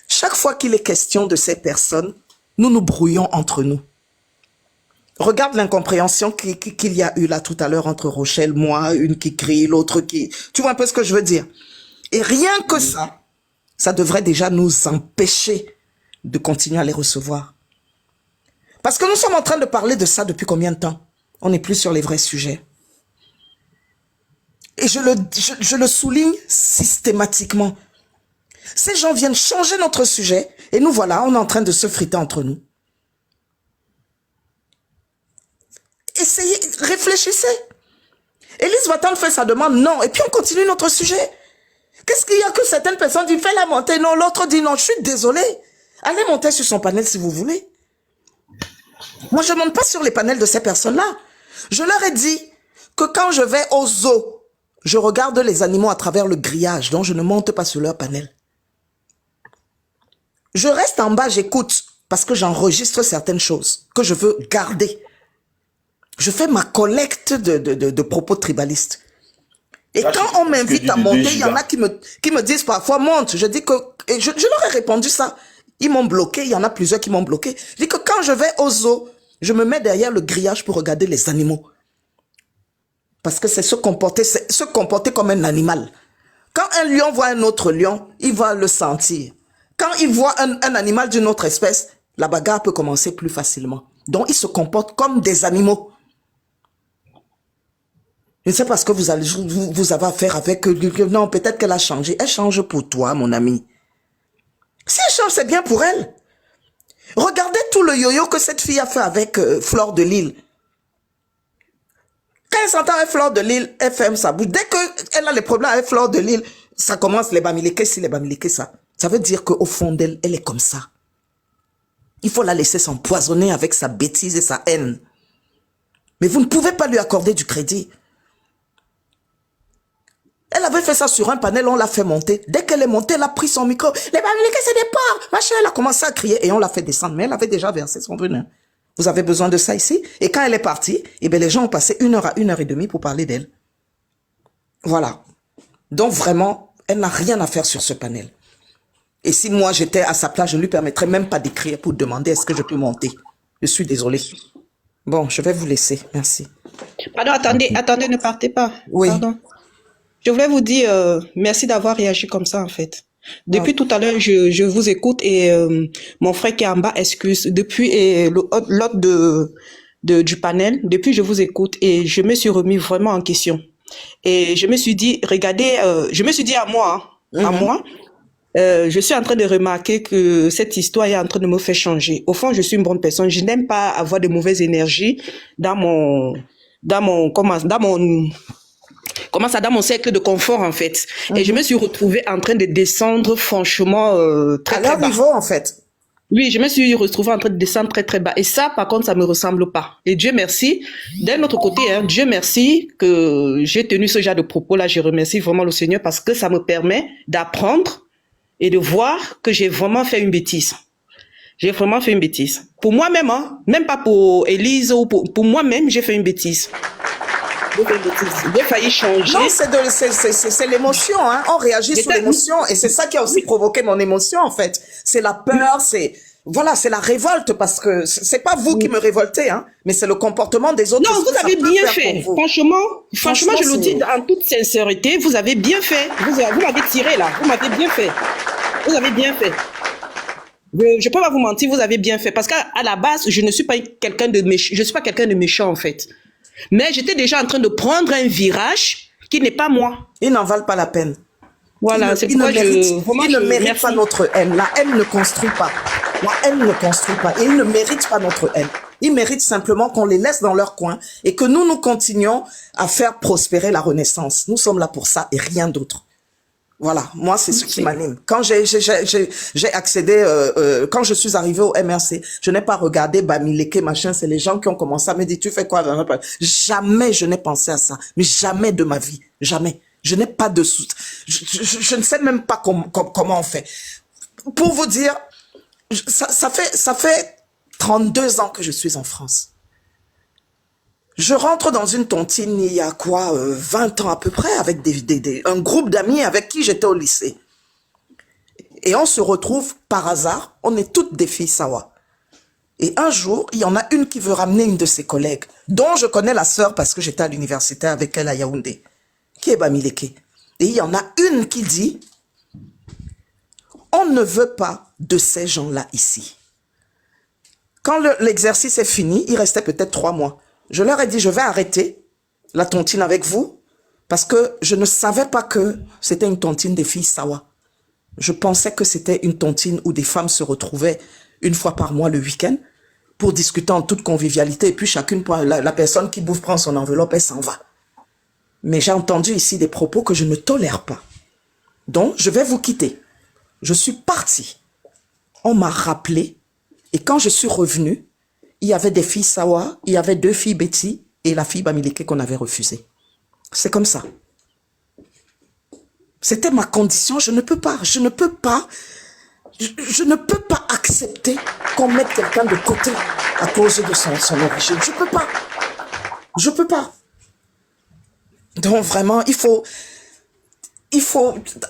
chaque fois qu'il est question de ces personnes, nous nous brouillons entre nous. Regarde l'incompréhension qu'il y a eu là tout à l'heure entre Rochelle, moi, une qui crie, l'autre qui... Tu vois un peu ce que je veux dire? Et rien que ça devrait déjà nous empêcher de continuer à les recevoir. Parce que nous sommes en train de parler de ça depuis combien de temps? On n'est plus sur les vrais sujets. Et je le souligne systématiquement. Ces gens viennent changer notre sujet et nous voilà, on est en train de se friter entre nous. Essayez, réfléchissez. Élise va-t-elle faire sa demande? Non. Et puis on continue notre sujet. Qu'est-ce qu'il y a que certaines personnes disent, fais-la monter? Non, l'autre dit non, je suis désolé. Allez monter sur son panel si vous voulez. Moi, je ne monte pas sur les panels de ces personnes-là. Je leur ai dit que quand je vais au zoo, je regarde les animaux à travers le grillage, donc je ne monte pas sur leur panel. Je reste en bas, j'écoute, parce que j'enregistre certaines choses que je veux garder. Je fais ma collecte de propos tribalistes. Et Ça, quand on m'invite à monter, il y en a déjà. qui me disent parfois, monte. Je dis que, et je leur ai répondu ça. Ils m'ont bloqué, il y en a plusieurs qui m'ont bloqué. Je dis que quand je vais au zoo, je me mets derrière le grillage pour regarder les animaux. Parce que c'est se comporter comme un animal. Quand un lion voit un autre lion, il va le sentir. Quand il voit un animal d'une autre espèce, la bagarre peut commencer plus facilement. Donc, ils se comportent comme des animaux. Je ne sais pas ce que vous avez à faire avec... Non, peut-être qu'elle a changé. Elle change pour toi, mon ami. Si elle change, c'est bien pour elle. Regardez tout le yo-yo que cette fille a fait avec Fleur de Lille. Quand elle s'entend avec Fleur de Lille, elle ferme sa bouche. Dès qu'elle a les problèmes avec Fleur de Lille, ça commence les bamileke, si les bamileke, ça. Ça veut dire qu'au fond d'elle, elle est comme ça. Il faut la laisser s'empoisonner avec sa bêtise et sa haine. Mais vous ne pouvez pas lui accorder du crédit. Elle avait fait ça sur un panel, on l'a fait monter. Dès qu'elle est montée, elle a pris son micro. Les bamileke, c'est des porcs. Machin, elle a commencé à crier et on l'a fait descendre. Mais elle avait déjà versé son venin. Vous avez besoin de ça ici? Et quand elle est partie, eh bien, les gens ont passé 1 heure à 1 heure et demie pour parler d'elle. Voilà. Donc vraiment, elle n'a rien à faire sur ce panel. Et si moi j'étais à sa place, je ne lui permettrais même pas d'écrire pour demander est-ce que je peux monter. Je suis désolée. Bon, je vais vous laisser. Merci. Pardon, attendez, ne partez pas. Oui. Pardon. Je voulais vous dire merci d'avoir réagi comme ça en fait. Depuis tout à l'heure, je vous écoute et mon frère qui est en bas excuse. Depuis l'autre du panel, depuis je vous écoute et je me suis remis vraiment en question. Et je me suis dit, regardez, je me suis dit à moi, je suis en train de remarquer que cette histoire est en train de me faire changer. Au fond, je suis une bonne personne. Je n'aime pas avoir de mauvaises énergies dans mon cercle de confort, en fait. Et je me suis retrouvée en train de descendre, franchement, très, très bas. Niveau, en fait. Oui, je me suis retrouvée en train de descendre très, très bas. Et ça, par contre, ça me ressemble pas. Et Dieu merci. D'un autre côté, Dieu merci que j'ai tenu ce genre de propos-là. Je remercie vraiment le Seigneur parce que ça me permet d'apprendre et de voir que j'ai vraiment fait une bêtise. J'ai vraiment fait une bêtise. Pour moi-même, même pas pour Élise ou pour moi-même, j'ai fait une bêtise. J'ai failli changer. Non, c'est l'émotion, hein. On réagit sous l'émotion et c'est ça qui a aussi provoqué mon émotion, en fait. C'est la peur, voilà, c'est la révolte parce que c'est pas vous qui me révoltez, hein, mais c'est le comportement des autres. Non, vous avez bien fait. Franchement, je le dis en toute sincérité, vous avez bien fait. Vous m'avez tiré là, vous m'avez bien fait. Vous avez bien fait. Je peux pas vous mentir, vous avez bien fait parce qu'à la base, je ne suis pas quelqu'un de méchant, je suis pas quelqu'un de méchant en fait. Mais j'étais déjà en train de prendre un virage qui n'est pas moi. Il n'en valent pas la peine. Voilà, c'est pourquoi il ne mérite pas notre haine. La haine ne construit pas. La haine ne construit pas. Et ils ne méritent pas notre haine. Ils méritent simplement qu'on les laisse dans leur coin et que nous continuions à faire prospérer la Renaissance. Nous sommes là pour ça et rien d'autre. Voilà, moi c'est ce qui m'anime. Quand j'ai accédé, quand je suis arrivée au MRC, je n'ai pas regardé Bamileke, machin, c'est les gens qui ont commencé à me dire, tu fais quoi? Jamais je n'ai pensé à ça, mais jamais de ma vie, jamais. Je n'ai pas de je ne sais même pas comment on fait. Pour vous dire, ça fait 32 ans que je suis en France. Je rentre dans une tontine il y a 20 ans à peu près avec un groupe d'amis avec qui j'étais au lycée. Et on se retrouve par hasard, on est toutes des filles Sawa. Et un jour, il y en a une qui veut ramener une de ses collègues, dont je connais la sœur parce que j'étais à l'université avec elle à Yaoundé, qui est Bamileke. Et il y en a une qui dit, on ne veut pas de ces gens-là ici. Quand l'exercice est fini, il restait peut-être 3 mois. Je leur ai dit, je vais arrêter la tontine avec vous parce que je ne savais pas que c'était une tontine des filles Sawa. Je pensais que c'était une tontine où des femmes se retrouvaient une fois par mois le week-end pour discuter en toute convivialité et puis chacune, la personne qui bouffe prend son enveloppe et s'en va. Mais j'ai entendu ici des propos que je ne tolère pas. Donc, je vais vous quitter. Je suis partie. On m'a rappelé. Et quand je suis revenue, il y avait des filles Sawa, il y avait 2 filles Betty et la fille Bamileke qu'on avait refusée. C'est comme ça. C'était ma condition. Je ne peux pas accepter qu'on mette quelqu'un de côté à cause de son origine. Je peux pas. Donc vraiment, il faut,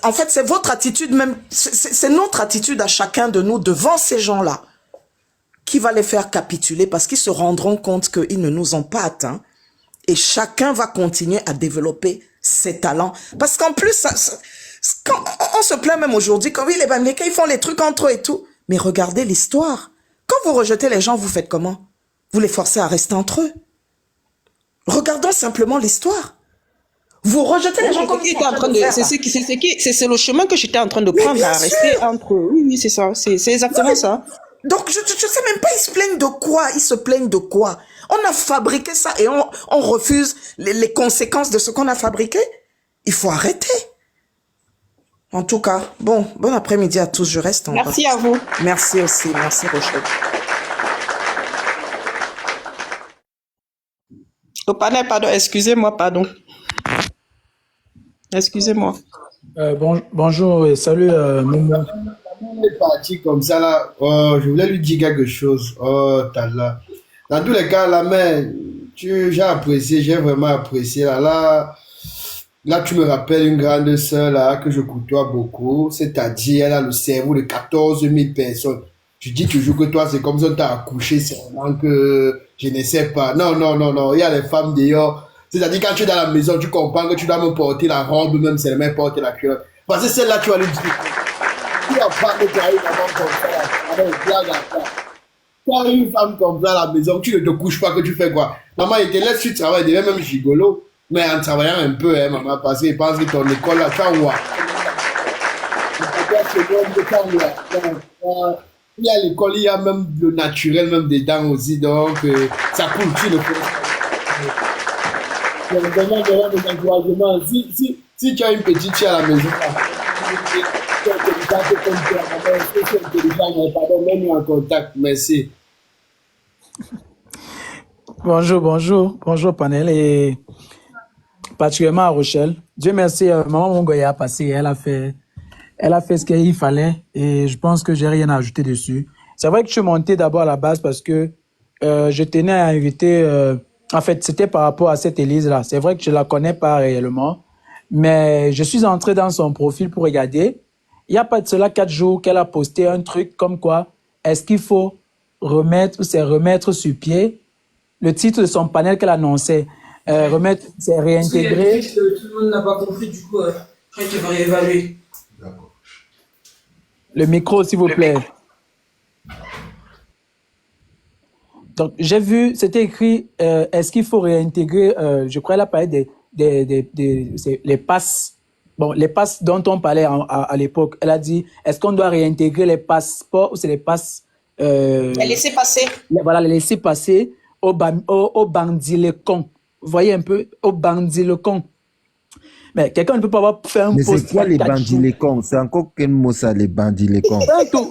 en fait, c'est votre attitude même, c'est notre attitude à chacun de nous devant ces gens-là qui va les faire capituler parce qu'ils se rendront compte qu'ils ne nous ont pas atteints et chacun va continuer à développer ses talents. Parce qu'en plus, quand on se plaint même aujourd'hui que oui, les Bamileke, ils font les trucs entre eux et tout. Mais regardez l'histoire. Quand vous rejetez les gens, vous faites comment? Vous les forcez à rester entre eux. Regardons simplement l'histoire. Vous rejetez les gens comme ils sont en train de faire. C'est le chemin que j'étais en train de prendre à rester entre eux. Oui, c'est ça. C'est exactement ça. Donc, je sais même pas, ils se plaignent de quoi? Ils se plaignent de quoi? On a fabriqué ça et on refuse les conséquences de ce qu'on a fabriqué. Il faut arrêter. En tout cas, bon après-midi à tous. Je reste en Merci à vous. Merci aussi. Merci Rochelle. Au panel, pardon. Excusez-moi, pardon. Excusez-moi. Bonjour et salut Momo. On est parti comme ça là. Oh, je voulais lui dire quelque chose. Oh, Tala. Dans tous les cas, la mère, j'ai apprécié, j'ai vraiment apprécié. Là, tu me rappelles une grande sœur là que je côtoie beaucoup. C'est-à-dire, elle a le cerveau de 14 000 personnes. Tu dis toujours que toi, c'est comme si on t'a accouché, c'est vraiment que je ne sais pas. Non. Il y a les femmes d'ailleurs. C'est-à-dire, quand tu es dans la maison, tu comprends que tu dois me porter la robe, même si elle m'a porté la culotte. Parce que celle-là, tu vas lui dire. Tu vas pas que tu as une femme comme ça. Avec blague à ça. Tu as une femme comme ça à la maison, tu ne te couches pas, que tu fais quoi? Maman, il te laisse, tu travailles, devient même gigolo. Mais en travaillant un peu, hein, maman, parce qu'il pense que ton école, là, tu as où? Il y a l'école, il y a même le naturel, même dedans aussi, donc ça coule, tu le fais. Si tu as une petite fille à la maison, pardon, mets-nous en contact, merci. Bonjour panel et particulièrement à Rochelle. Dieu merci, maman Mongoya a passé, elle a fait ce qu'il fallait et je pense que j'ai rien à ajouter dessus. C'est vrai que je suis monté d'abord à la base parce que je tenais à inviter, en fait c'était par rapport à cette Élise-là. C'est vrai que je la connais pas réellement, mais je suis entré dans son profil pour regarder. Il n'y a pas de cela 4 jours qu'elle a posté un truc comme quoi est-ce qu'il faut remettre sur pied le titre de son panel qu'elle annonçait. Remettre, c'est réintégrer. Tout le monde n'a pas compris, du coup, je crois qu'il va réévaluer. D'accord. Le micro, s'il vous plaît. Donc, j'ai vu, c'était écrit, est-ce qu'il faut réintégrer, je crois qu'elle a parlé les passes. Bon, les passes dont on parlait à l'époque, elle a dit, est-ce qu'on doit réintégrer les passeports ou c'est les passes... Les laisser passer. Voilà, les laisser passer au bandit le con. Vous voyez un peu, au bandit le con. Mais quelqu'un ne peut pas avoir fait un post. Mais c'est quoi les bandits les cons? C'est encore quel mot ça, les bandits les cons?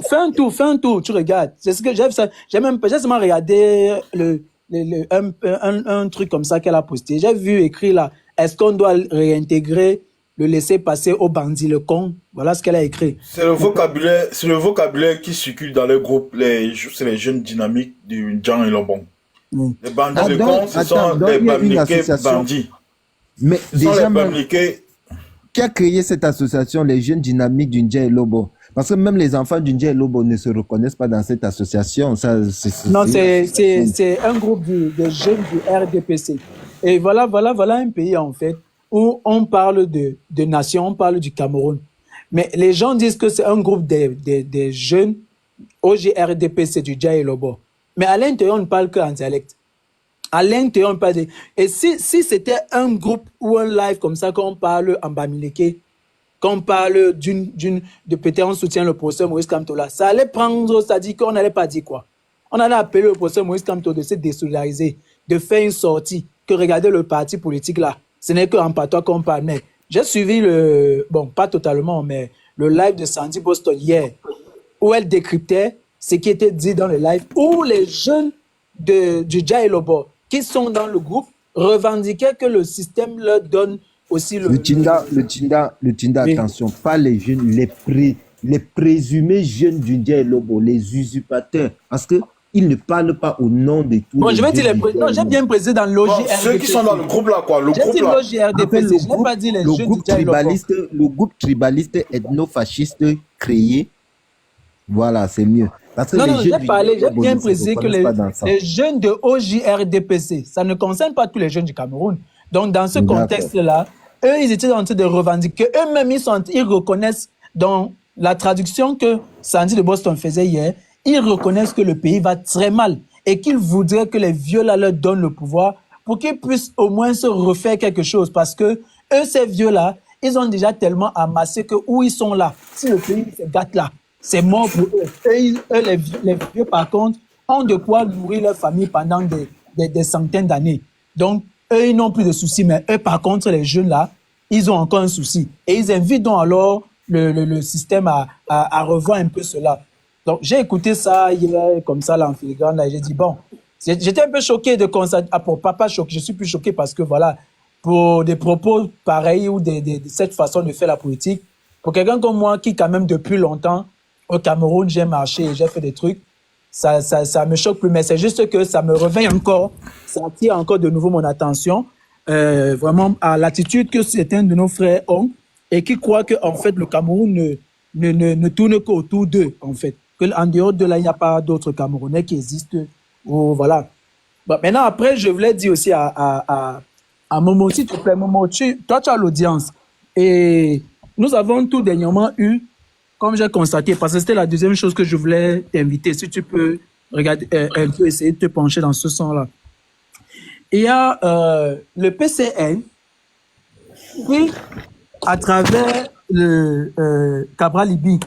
Fais un tour, tu regardes. C'est ce que j'ai seulement regardé un truc comme ça qu'elle a posté. J'ai vu écrit là, est-ce qu'on doit réintégrer le laisser passer au bandit le con? Voilà ce qu'elle a écrit. C'est le vocabulaire qui circule dans le groupe, c'est les jeunes dynamiques du Djan et Lobon. Les bandits le con, ce sont les Bamileke bandits. Mais ce sont déjà, les Bamileke. Qui a créé cette association, les jeunes dynamiques du Ndja et Lobo? Parce que même les enfants du Ndja et Lobo ne se reconnaissent pas dans cette association. Non, c'est un groupe de jeunes du RDPC. Et voilà un pays, en fait, où on parle de nation, on parle du Cameroun. Mais les gens disent que c'est un groupe des jeunes OGRDPC du Ndja et Lobo. Mais à l'intérieur, on ne parle qu'en dialecte. À l'intérieur, on parle de... Et si c'était un groupe ou un live comme ça, qu'on parle en bamileke, qu'on parle de peut-être on soutient le professeur Maurice Kamto là, ça allait prendre, ça dit qu'on n'allait pas dire quoi. On allait appeler le professeur Maurice Kamto de se désolidariser, de faire une sortie, que regarder le parti politique là. Ce n'est qu'en patois qu'on parle. Mais j'ai suivi bon, pas totalement, mais le live de Sandy Boston hier, où elle décryptait ce qui était dit dans le live, où les jeunes du Dja Lobo, qui sont dans le groupe, revendiquaient que le système leur donne aussi Le Tinda, attention, pas les jeunes, les présumés jeunes du Dja Lobo, les usurpateurs, parce que ils ne parlent pas au nom de tous bon, les je vais dire jeunes. j'ai bien précisé dans l'OGRDPC. Bon, ceux qui sont dans le groupe là, quoi. Le J'ai groupe dit là. l'OGRDPC, je n'ai pas dit les jeunes du Dja Lobo. Le groupe tribaliste ethno-fasciste créé, voilà, c'est mieux. Parce que Non, les jeunes j'ai bien précisé que les jeunes de OJRDPC, ça ne concerne pas tous les jeunes du Cameroun. Donc, dans ce contexte-là, eux, ils étaient en train de revendiquer, eux-mêmes, ils reconnaissent dans la traduction que Sandy de Boston faisait hier, ils reconnaissent que le pays va très mal et qu'ils voudraient que les vieux là leur donnent le pouvoir pour qu'ils puissent au moins se refaire quelque chose. Parce que eux, ces vieux-là, ils ont déjà tellement amassé que où ils sont là, si le pays se gâte là, c'est mort pour eux. Eux, les vieux, par contre, ont de quoi nourrir leur famille pendant des centaines d'années. Donc, eux, ils n'ont plus de soucis. Mais eux, par contre, les jeunes là, ils ont encore un souci. Et ils invitent donc alors le système à revoir un peu cela. Donc, j'ai écouté ça hier, comme ça, là, en filigrane, là, et j'ai dit, bon, j'étais un peu choqué de constater, pour pas choqué, je suis plus choqué parce que, voilà, pour des propos pareils ou de cette façon de faire la politique, pour quelqu'un comme moi qui, quand même, depuis longtemps, au Cameroun, j'ai marché et j'ai fait des trucs, ça me choque plus, mais c'est juste que ça me revient encore, ça attire encore de nouveau mon attention, vraiment, à l'attitude que certains de nos frères ont et qui croient que, en fait, le Cameroun ne tourne qu'autour d'eux, en fait. En dehors de là, il n'y a pas d'autres Camerounais qui existent. Oh, voilà. Bon, maintenant, après, je voulais dire aussi à Momo, s'il te plaît, Momo, toi, tu as l'audience. Et nous avons tout dernièrement eu, comme j'ai constaté, parce que c'était la deuxième chose que je voulais t'inviter, si tu peux regarder, un peu essayer de te pencher dans ce sens-là. Il y a le PCN qui, à travers le Cabral Libi,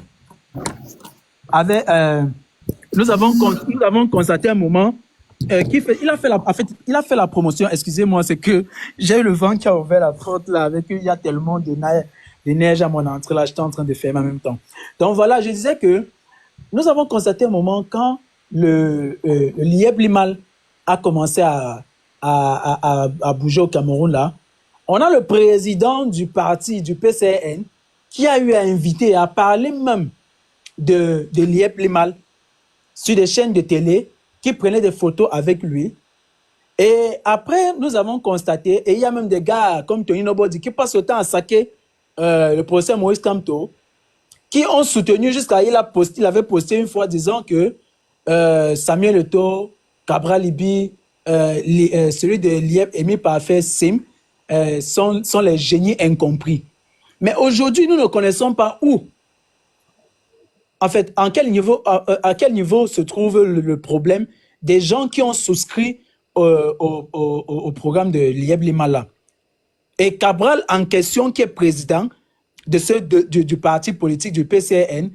nous avons constaté un moment il a fait la promotion. Excusez-moi, c'est que j'ai eu le vent qui a ouvert la porte là, avec il y a tellement de neige à mon entrée là, j'étais en train de fermer en même temps. Donc voilà, je disais que nous avons constaté un moment quand le Lieb Limal a commencé à bouger au Cameroun là. On a le président du parti du PCN qui a eu à inviter, à parler même de Lieb Limal sur des chaînes de télé qui prenaient des photos avec lui. Et après, nous avons constaté, et il y a même des gars comme Tony Nobody qui passent le temps à saquer le professeur Maurice Kamto, qui ont soutenu jusqu'à il avait posté une fois disant que Samuel Eto'o, Cabral Libi, celui de Lieb, Émile Parfait, Sim, sont les génies incompris. Mais aujourd'hui, nous ne connaissons pas où. En fait, à quel niveau se trouve le problème des gens qui ont souscrit au programme de Lieb Limala. Et Cabral, en question, qui est président du parti politique du PCN,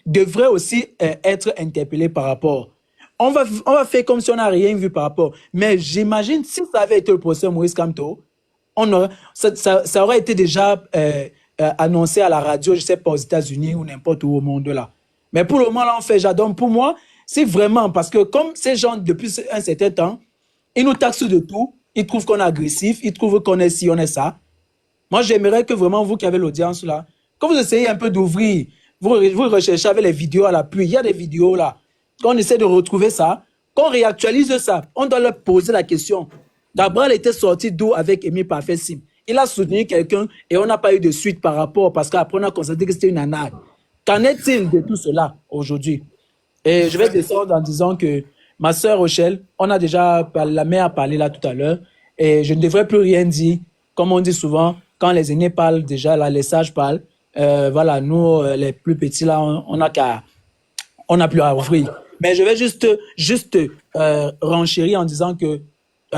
devrait aussi être interpellé par rapport. On va faire comme si on n'a rien vu par rapport. Mais j'imagine, si ça avait été le professeur Maurice Kamto, ça aurait été déjà annoncé à la radio, je ne sais pas, aux États-Unis ou n'importe où au monde là. Mais pour le moment, là, on fait j'adore. Pour moi, c'est vraiment parce que comme ces gens, depuis un certain temps, ils nous taxent de tout, ils trouvent qu'on est agressif, ils trouvent qu'on est ci, on est ça. Moi, j'aimerais que vraiment, vous qui avez l'audience là, quand vous essayez un peu d'ouvrir, vous recherchez avec les vidéos à l'appui, il y a des vidéos là, quand on essaie de retrouver ça, qu'on réactualise ça, on doit leur poser la question. Cabral était sorti d'où avec Émile Parfait Sim. Il a soutenu quelqu'un et on n'a pas eu de suite par rapport, parce qu'après on a constaté que c'était une arnaque. Qu'en est-il de tout cela aujourd'hui? Et je vais descendre en disant que ma sœur Rochelle, on a déjà, la mère a parlé là tout à l'heure, et je ne devrais plus rien dire. Comme on dit souvent, quand les aînés parlent déjà, là, les sages parlent. Voilà, nous, les plus petits là, on n'a plus à offrir. Mais je vais juste renchérir en disant que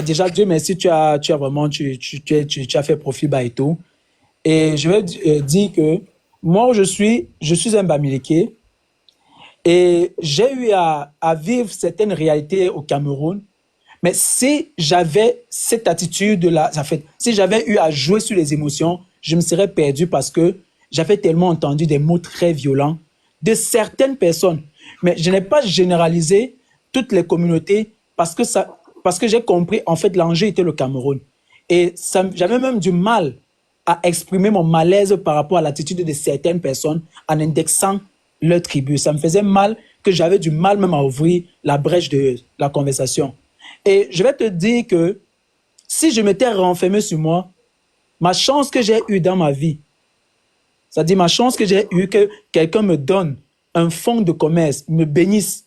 déjà, Dieu merci, tu as vraiment, tu as fait profil bas et tout. Et je vais dire que moi, je suis un Bamileke et j'ai eu à vivre certaines réalités au Cameroun. Mais si j'avais cette attitude-là, si j'avais eu à jouer sur les émotions, je me serais perdu parce que j'avais tellement entendu des mots très violents de certaines personnes. Mais je n'ai pas généralisé toutes les communautés parce que j'ai compris, en fait, l'enjeu était le Cameroun. Et j'avais même du mal à exprimer mon malaise par rapport à l'attitude de certaines personnes en indexant leur tribu. Ça me faisait mal que j'avais du mal même à ouvrir la brèche de la conversation. Et je vais te dire que si je m'étais renfermé sur moi, ma chance que j'ai eue dans ma vie, c'est-à-dire ma chance que j'ai eue que quelqu'un me donne un fonds de commerce, me bénisse,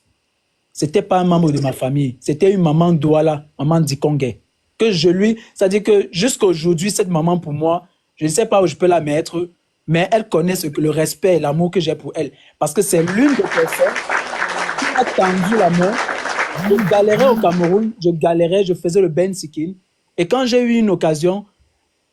c'était pas un membre de ma famille, c'était une maman Douala, maman Dikongé. C'est-à-dire que jusqu'aujourd'hui, cette maman pour moi, je ne sais pas où je peux la mettre, mais elle connaît le respect et l'amour que j'ai pour elle. Parce que c'est l'une des personnes qui m'a tendu la main. Je galérais au Cameroun, je faisais le Ben Sikin. Et quand j'ai eu une occasion,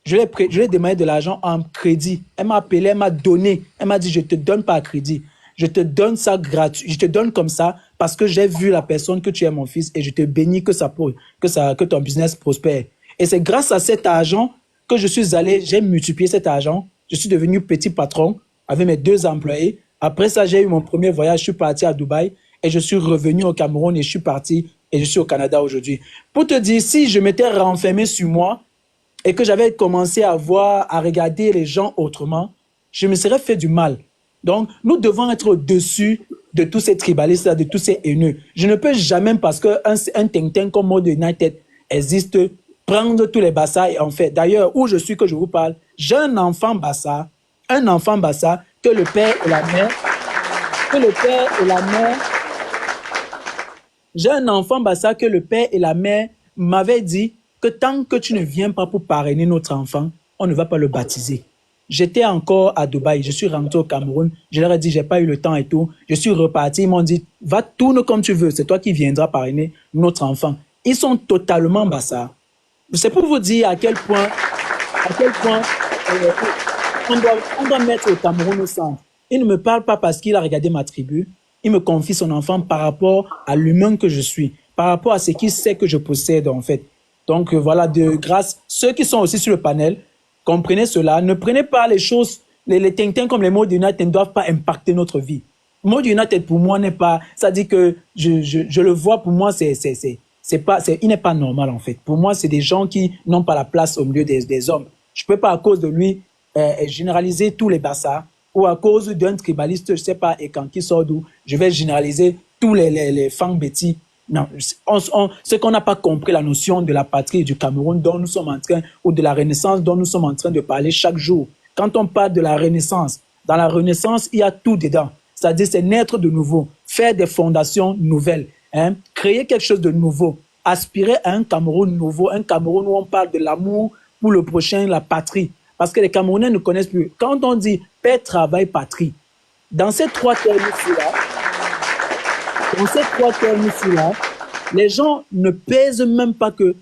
je lui ai demandé de l'argent en crédit. Elle m'a appelé, elle m'a donné. Elle m'a dit, je ne te donne pas à crédit. Je te donne ça gratuit. Je te donne comme ça parce que j'ai vu la personne que tu es mon fils et je te bénis que ton business prospère. Et c'est grâce à cet argent que j'ai multiplié cet argent. Je suis devenu petit patron avec mes 2 employés. Après ça, j'ai eu mon premier voyage. Je suis parti à Dubaï et je suis revenu au Cameroun et je suis parti et je suis au Canada aujourd'hui. Pour te dire, si je m'étais renfermé sur moi et que j'avais commencé à regarder les gens autrement, je me serais fait du mal. Donc, nous devons être au-dessus de tous ces tribalistes, de tous ces haineux. Je ne peux jamais, parce qu'un think tank comme Mode United existe, prendre tous les bassas et en fait. D'ailleurs, où je suis que je vous parle, j'ai un enfant bassa que le père et la mère, j'ai un enfant bassa que le père et la mère m'avaient dit que tant que tu ne viens pas pour parrainer notre enfant, on ne va pas le baptiser. J'étais encore à Dubaï, je suis rentré au Cameroun, je leur ai dit, j'ai pas eu le temps et tout. Je suis reparti, ils m'ont dit, va tourne comme tu veux, c'est toi qui viendras parrainer notre enfant. Ils sont totalement bassards. C'est pour vous dire à quel point on doit mettre le Cameroun au centre. Il ne me parle pas parce qu'il a regardé ma tribu, il me confie son enfant par rapport à l'humain que je suis, par rapport à ce qu'il sait que je possède en fait. Donc voilà, de grâce, ceux qui sont aussi sur le panel, comprenez cela, ne prenez pas les choses, les think tanks comme les Mode United ne doivent pas impacter notre vie. Mode United pour moi n'est pas, ça dit que je le vois, pour moi il n'est pas normal en fait. Pour moi c'est des gens qui n'ont pas la place au milieu des hommes. Je peux pas à cause de lui généraliser tous les bassards ou à cause d'un tribaliste, je sais pas, et quand qui sort d'où, je vais généraliser tous les fangs bêtis. Non, ce qu'on n'a pas compris, la notion de la patrie du Cameroun dont nous sommes en train, ou de la Renaissance dont nous sommes en train de parler chaque jour. Quand on parle de la Renaissance, dans la Renaissance, il y a tout dedans. C'est-à-dire, c'est naître de nouveau, faire des fondations nouvelles, créer quelque chose de nouveau, aspirer à un Cameroun nouveau, un Cameroun où on parle de l'amour pour le prochain, la patrie. Parce que les Camerounais ne connaissent plus. Quand on dit paix, travail, patrie, dans ces 3 termes-là, les gens ne pèsent même pas que,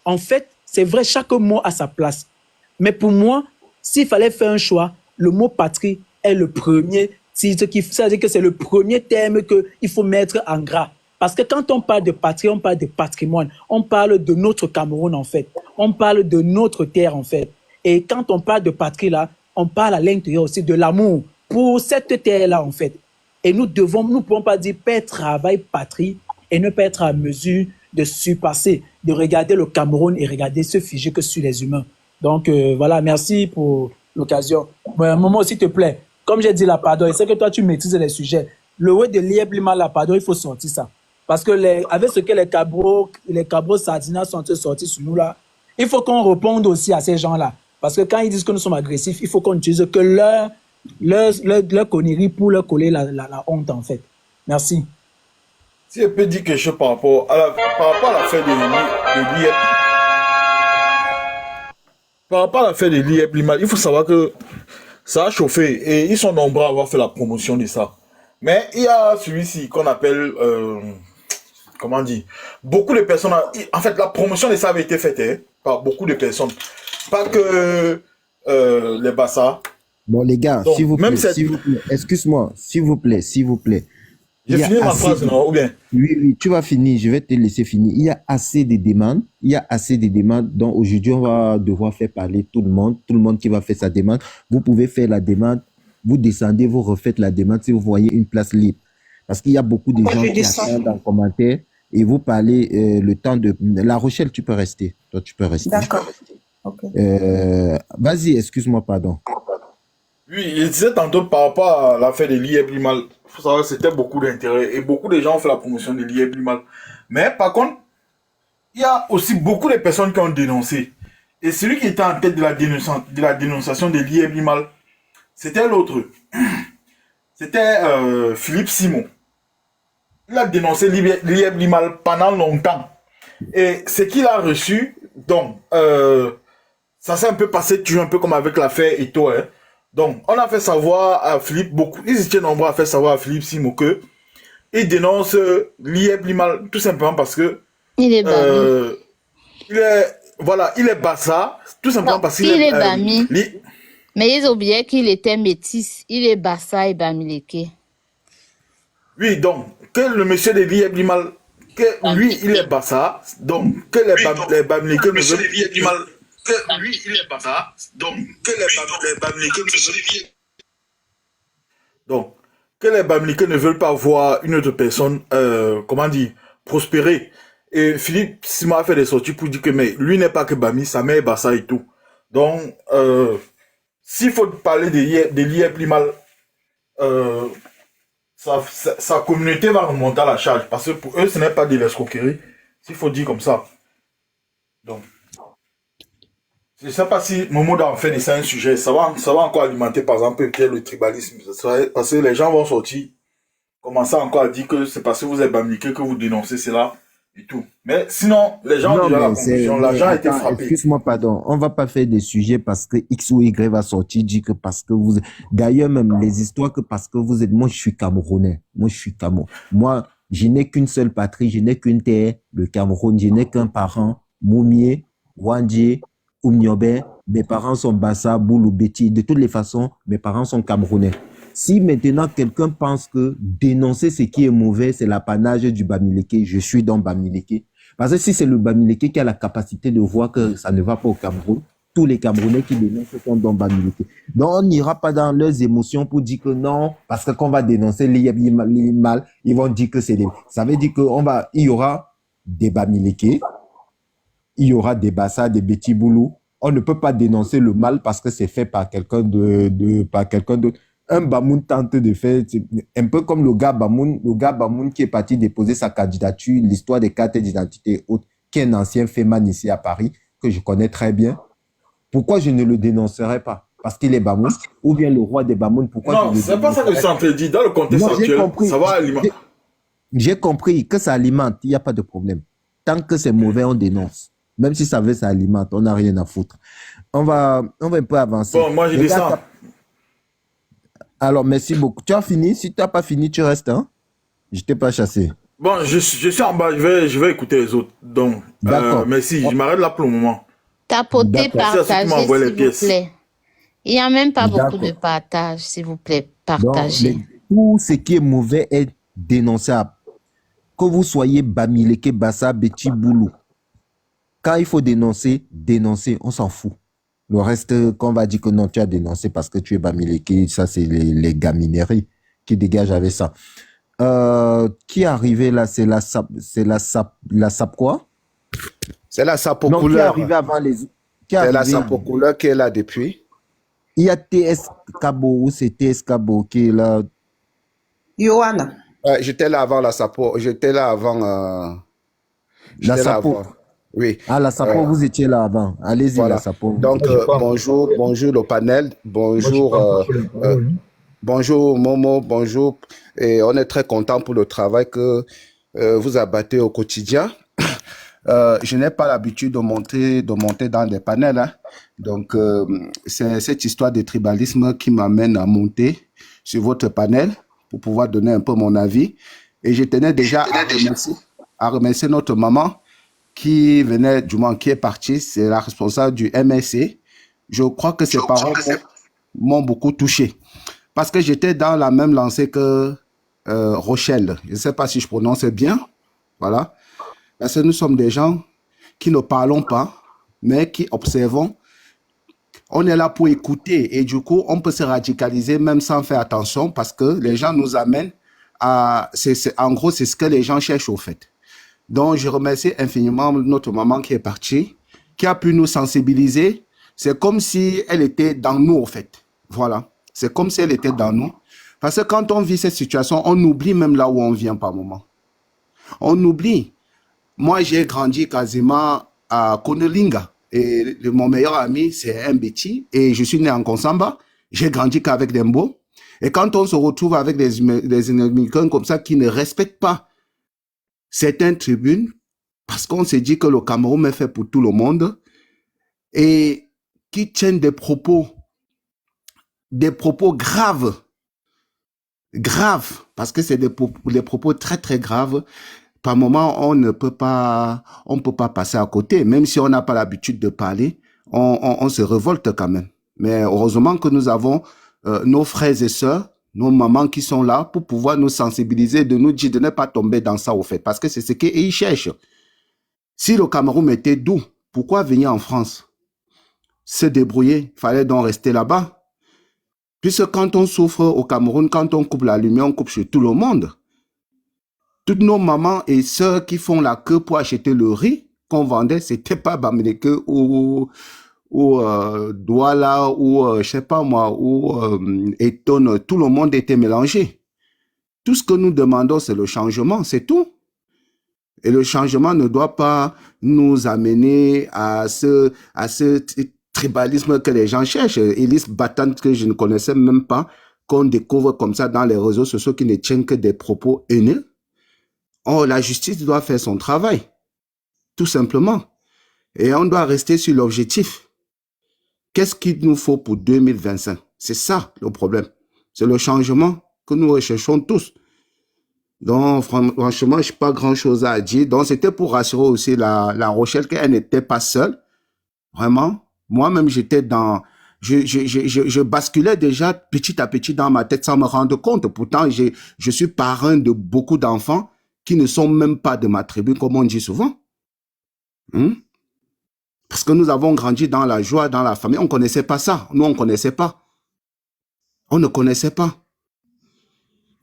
en fait, c'est vrai, chaque mot a sa place. Mais pour moi, s'il fallait faire un choix, le mot patrie est le premier titre, c'est-à-dire que c'est le premier terme qu'il faut mettre en gras. Parce que quand on parle de patrie, on parle de patrimoine, on parle de notre Cameroun en fait, on parle de notre terre en fait. Et quand on parle de patrie là, on parle à l'intérieur aussi de l'amour pour cette terre-là en fait. Et nous ne pouvons pas dire paix, travail, patrie et ne pas être à mesure de surpasser, de regarder le Cameroun et regarder se figer que sur les humains. Donc voilà, merci pour l'occasion. Momo, s'il te plaît, comme j'ai dit là, pardon, je sais que toi tu maîtrises les sujets. Le word de Lieblima là, pardon, il faut sortir ça. Parce que avec ce que les cabros Sardina sont sortis sur nous là, il faut qu'on réponde aussi à ces gens-là. Parce que quand ils disent que nous sommes agressifs, il faut qu'on utilise que leur connerie pour leur coller la honte en fait. Merci. Si je peux dire quelque chose par rapport à l'affaire de l'IEP. Par rapport à l'affaire de l'IEP, il faut savoir que ça a chauffé et ils sont nombreux à avoir fait la promotion de ça. Mais il y a celui-ci qu'on appelle, comment dire, beaucoup de personnes, en fait, la promotion de ça avait été faite par beaucoup de personnes. Pas que les Bassa. Bon, les gars, Donc, s'il vous plaît, même cette- s'il vous plaît, excuse-moi, s'il vous plaît, s'il vous plaît. J'ai Il y a fini ma assez phrase, de- non? Ou bien? Oui, oui, tu vas finir, je vais te laisser finir. Il y a assez de demandes, il y a assez de demandes, donc aujourd'hui, on va devoir faire parler tout le monde qui va faire sa demande. Vous pouvez faire la demande, vous descendez, vous refaites la demande si vous voyez une place libre. Parce qu'il y a beaucoup de Moi, gens je qui descends. attendent en commentaire et vous parlez le temps de... La Rochelle, tu peux rester. Toi, tu peux rester. D'accord. Ok. Vas-y, excuse-moi, pardon. Oui, il disait tantôt par rapport à l'affaire de l'IEB Limal, faut savoir que c'était beaucoup d'intérêt et beaucoup de gens ont fait la promotion de l'IEB Limal. Mais par contre, il y a aussi beaucoup de personnes qui ont dénoncé. Et celui qui était en tête de la dénonciation de l'IEB Limal, c'était l'autre. C'était Philippe Simon. Il a dénoncé l'IEB Limal pendant longtemps. Et ce qu'il a reçu, donc, ça s'est un peu passé, tu un peu comme avec l'affaire Eto, hein. Donc, on a fait savoir à Philippe, ils étaient nombreux à faire savoir à Philippe Simo que il dénonce l'IEB Limal, tout simplement parce que Il est Bami. il est Bassa, tout simplement Non, parce qu'il il est Bami. li- Mais ils oubliaient qu'il était métis. Il est Bassa et Bamileke. oui, donc, que le monsieur de l'IEB Limal, que lui, il est Bassa, donc, que les Bamileke ne veulent que lui, il est Bassa, donc, que les Bamileke ne veulent donc, que les Bamileke ne veulent pas voir une autre personne, comment dire, prospérer. Et Philippe Simon a fait des sorties pour dire que mais lui n'est pas que Bami, sa mère est Bassa et tout. Donc, s'il faut parler de l'IEB Limal, sa communauté va remonter à la charge. Parce que pour eux, ce n'est pas de l'escroquerie. S'il faut dire comme ça. Donc, je ne sais pas si Momo en fait de ça un sujet. Ça va encore alimenter, par exemple, peut-être le tribalisme. Parce que les gens vont sortir, commencer encore à dire que c'est parce que vous êtes Bamileke que vous dénoncez cela et tout. Mais sinon, les gens ont déjà la conclusion. L'argent a été attends, frappé. excuse-moi, pardon. On va pas faire des sujets parce que X ou Y va sortir, dit que parce que vous... D'ailleurs, même les histoires que parce que vous êtes... Moi, je suis Camerounais. Moi, je suis Camerounais. Moi, je n'ai qu'une seule patrie, je n'ai qu'une terre, le Cameroun. Je n'ai qu'un parent, Moumié, Wandje, Oumniobe. Mes parents sont Bassa, Boulou, Beti. De toutes les façons, mes parents sont Camerounais. Si maintenant quelqu'un pense que dénoncer ce qui est mauvais, c'est l'apanage du Bamileke, je suis dans Bamileke. Parce que si c'est le Bamileke qui a la capacité de voir que ça ne va pas au Cameroun, tous les Camerounais qui dénoncent sont dans Bamileke. Donc on n'ira pas dans leurs émotions pour dire que non, parce que quand on va dénoncer les mal, ils vont dire que c'est des... Ça veut dire il y aura des Bamileke, il y aura des Bassa, des Beti Boulou. On ne peut pas dénoncer le mal parce que c'est fait par quelqu'un par quelqu'un d'autre. Un Bamoun tente de faire, un peu comme le gars Bamoun qui est parti déposer sa candidature, l'histoire des cartes d'identité haute, qui est un ancien féman ici à Paris, que je connais très bien. Pourquoi je ne le dénoncerai pas? Parce qu'il est Bamoun, ou bien le roi des Bamoun, pourquoi Non, c'est pas ça que je suis en train de dire. Dans le contexte Moi, j'ai actuel, compris. ça va alimenter. J'ai compris que ça alimente, il n'y a pas de problème. Tant que c'est mauvais, on dénonce. Même si ça veut, ça alimente, on n'a rien à foutre. On va un peu avancer. Bon, moi, je Les gars, descends. Alors, merci beaucoup. Tu as fini? Si tu n'as pas fini, tu restes, hein? Je t'ai pas chassé. Bon, je suis en bas, je vais écouter les autres. Donc, D'accord. merci, je m'arrête là pour le moment. Tapoter, D'accord. Merci à ceux qui partager, m'envoient les s'il vous pièces. plaît. Il n'y a même pas beaucoup D'accord. de partage, s'il vous plaît. Donc, Partagez. tout ce qui est mauvais est dénonçable. Que vous soyez Bamileke, Bassa, Beti, Boulou. Quand il faut dénoncer, dénoncer, on s'en fout. Le reste, quand on va dire que non, tu as dénoncé parce que tu es Bamileke, ça c'est les gamineries qui dégagent avec ça. Qui est arrivé là? C'est la SAP quoi? C'est la sapo Non, qui est couleur. arrivé avant les... Qui est C'est la arrivé? sapo couleur qui est là depuis. Il y a TS Cabo, ou c'est TS Cabo qui est là. Johanna. J'étais là avant la sapo. J'étais là avant. La J'étais là Sapo. avant. Oui. Ah, la Sapo, vous étiez là avant. Allez-y, Voilà. la Sapo. Donc, bonjour le panel. Bonjour, bonjour Momo, bonjour. Et on est très content pour le travail que vous abattez au quotidien. Je n'ai pas l'habitude de monter dans des panels, hein. Donc, c'est cette histoire de tribalisme qui m'amène à monter sur votre panel pour pouvoir donner un peu mon avis. Et je tenais déjà à remercier notre maman qui venait, du moins qui est partie, c'est la responsable du MSC. Je crois que ses paroles m'ont beaucoup touché. Parce que j'étais dans la même lancée que Rochelle. Je ne sais pas si je prononce bien. Voilà. Parce que nous sommes des gens qui ne parlons pas, mais qui observons. On est là pour écouter et du coup, on peut se radicaliser même sans faire attention parce que les gens nous amènent à... en gros, c'est ce que les gens cherchent au fait. Donc, je remercie infiniment notre maman qui est partie, qui a pu nous sensibiliser. C'est comme si elle était dans nous, au fait. Voilà. C'est comme si elle était dans nous. Parce que quand on vit cette situation, on oublie même là où on vient par moment. On oublie. Moi, j'ai grandi quasiment à Konelinga. Et mon meilleur ami, c'est Mbeti. Et je suis né en Konsamba. J'ai grandi qu'avec Dembo. Et quand on se retrouve avec des immigrants comme ça qui ne respectent pas certaines tribunes, parce qu'on se dit que le Cameroun est fait pour tout le monde, et qui tiennent des propos graves, parce que c'est des propos très, très graves. Par moment, on ne peut pas passer à côté. Même si on n'a pas l'habitude de parler, on se révolte quand même. Mais heureusement que nous avons nos frères et sœurs, nos mamans qui sont là pour pouvoir nous sensibiliser, de nous dire de ne pas tomber dans ça au fait. Parce que c'est ce qu'ils cherchent. Si le Cameroun était doux, pourquoi venir en France? Se débrouiller, il fallait donc rester là-bas. Puisque quand on souffre au Cameroun, quand on coupe la lumière, on coupe sur tout le monde. Toutes nos mamans et sœurs qui font la queue pour acheter le riz qu'on vendait, c'était pas Bamileke ou Douala ou je sais pas moi, ou Eton, tout le monde était mélangé. Tout ce que nous demandons, c'est le changement, c'est tout. Et le changement ne doit pas nous amener à ce tribalisme que les gens cherchent. Élise battante que je ne connaissais même pas, qu'on découvre comme ça dans les réseaux sociaux qui ne tiennent que des propos haineux. Oh, la justice doit faire son travail, tout simplement. Et on doit rester sur l'objectif. Qu'est-ce qu'il nous faut pour 2025? C'est ça le problème. C'est le changement que nous recherchons tous. Donc, franchement, je n'ai pas grand-chose à dire. Donc, c'était pour rassurer aussi la Rochelle qu'elle n'était pas seule. Vraiment. Moi-même, j'étais dans... Je basculais déjà petit à petit dans ma tête sans me rendre compte. Pourtant, je suis parrain de beaucoup d'enfants qui ne sont même pas de ma tribu, comme on dit souvent. Parce que nous avons grandi dans la joie, dans la famille. On ne connaissait pas ça. Nous, on ne connaissait pas. On ne connaissait pas.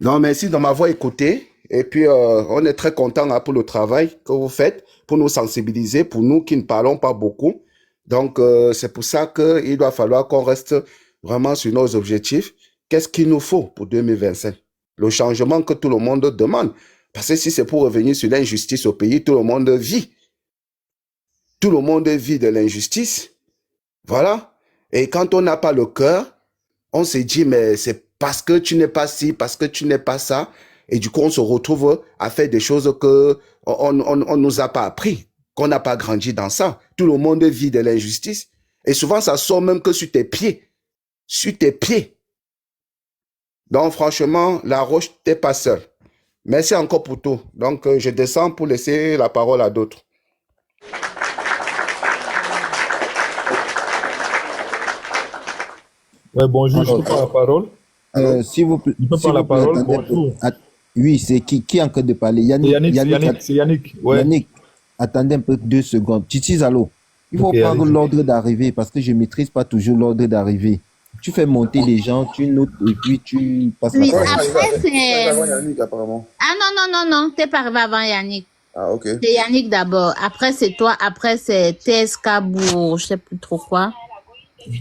Donc, merci de m'avoir écouté. Et puis, on est très content pour le travail que vous faites, pour nous sensibiliser, pour nous qui ne parlons pas beaucoup. Donc, c'est pour ça qu'il doit falloir qu'on reste vraiment sur nos objectifs. Qu'est-ce qu'il nous faut pour 2025? Le changement que tout le monde demande. Parce que si c'est pour revenir sur l'injustice au pays, tout le monde vit. Tout le monde vit de l'injustice. Voilà. Et quand on n'a pas le cœur, on se dit, mais c'est parce que tu n'es pas ci, parce que tu n'es pas ça. Et du coup, on se retrouve à faire des choses que on nous a pas appris, qu'on n'a pas grandi dans ça. Tout le monde vit de l'injustice. Et souvent, ça sort même que sur tes pieds. Sur tes pieds. Donc, franchement, La Roche, t'es pas seul. Merci encore pour tout. Donc, je descends pour laisser la parole à d'autres. Ouais, bonjour, je peux prendre la parole. S'il vous plaît. Je peux prendre la parole, bonjour. Oui, c'est qui est en train de parler? Yannick, c'est Yannick. Ouais. Yannick, attendez un peu 2 secondes. Titi Zalo, il faut prendre l'ordre d'arrivée parce que je ne maîtrise pas toujours l'ordre d'arrivée. Tu fais monter les gens, tu notes et puis tu passes la parole. Après c'est... Avant Yannick, apparemment. Ah non, t'es pas arrivé avant Yannick. Ah, ok. C'est Yannick d'abord, après c'est toi, après c'est TSK ou je sais plus trop quoi.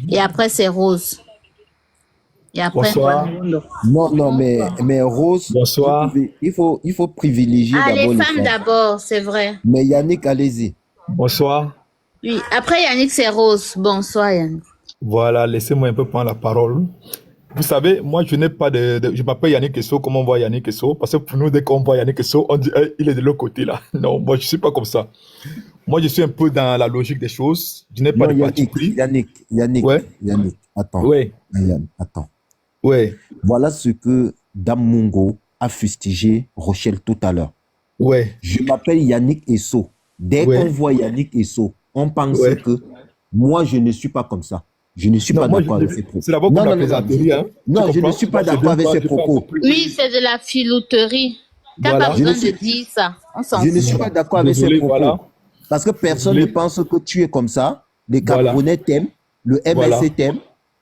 Et après c'est Rose. Et après, bonsoir. Non, mais Rose, bonsoir. Il faut privilégier d'abord les femmes d'abord, c'est vrai. Mais Yannick, allez-y. Bonsoir. Oui, après Yannick, c'est Rose. Bonsoir Yannick. Voilà, laissez-moi un peu prendre la parole. Vous savez, moi, je n'ai pas je m'appelle Yannick Esso, comme on voit Yannick Esso, parce que pour nous, dès qu'on voit Yannick Esso, on dit, hey, il est de l'autre côté, là. Non, moi, je ne suis pas comme ça. Moi, je suis un peu dans la logique des choses. Je n'ai pas de parti pris. Yannick, ouais. Yannick, attends. Ouais. Yann, attends. Ouais. Voilà ce que Dame Mungo a fustigé Rochelle tout à l'heure. Ouais. Je m'appelle Yannick Esso. Dès Ouais. qu'on voit Yannick Esso, on pense Ouais. que moi, je ne suis pas comme ça. Je ne suis Non, pas moi, d'accord je- avec ses propos. c'est d'abord Non, pour la non, non, plaisanterie, hein. non, Tu je ne comprends? suis pas Moi, je d'accord n'aime avec pas- ses je fais un peu propos. plus- Oui, c'est de la filouterie. T'as Voilà. pas Je ne besoin de suis- dire ça. On s'en Je ne fout. suis pas d'accord avec Désolé, ses propos. voilà. Parce que personne Désolé. ne pense que tu es comme ça. Les Voilà. Camerounais t'aiment, le MSC Voilà. t'aime,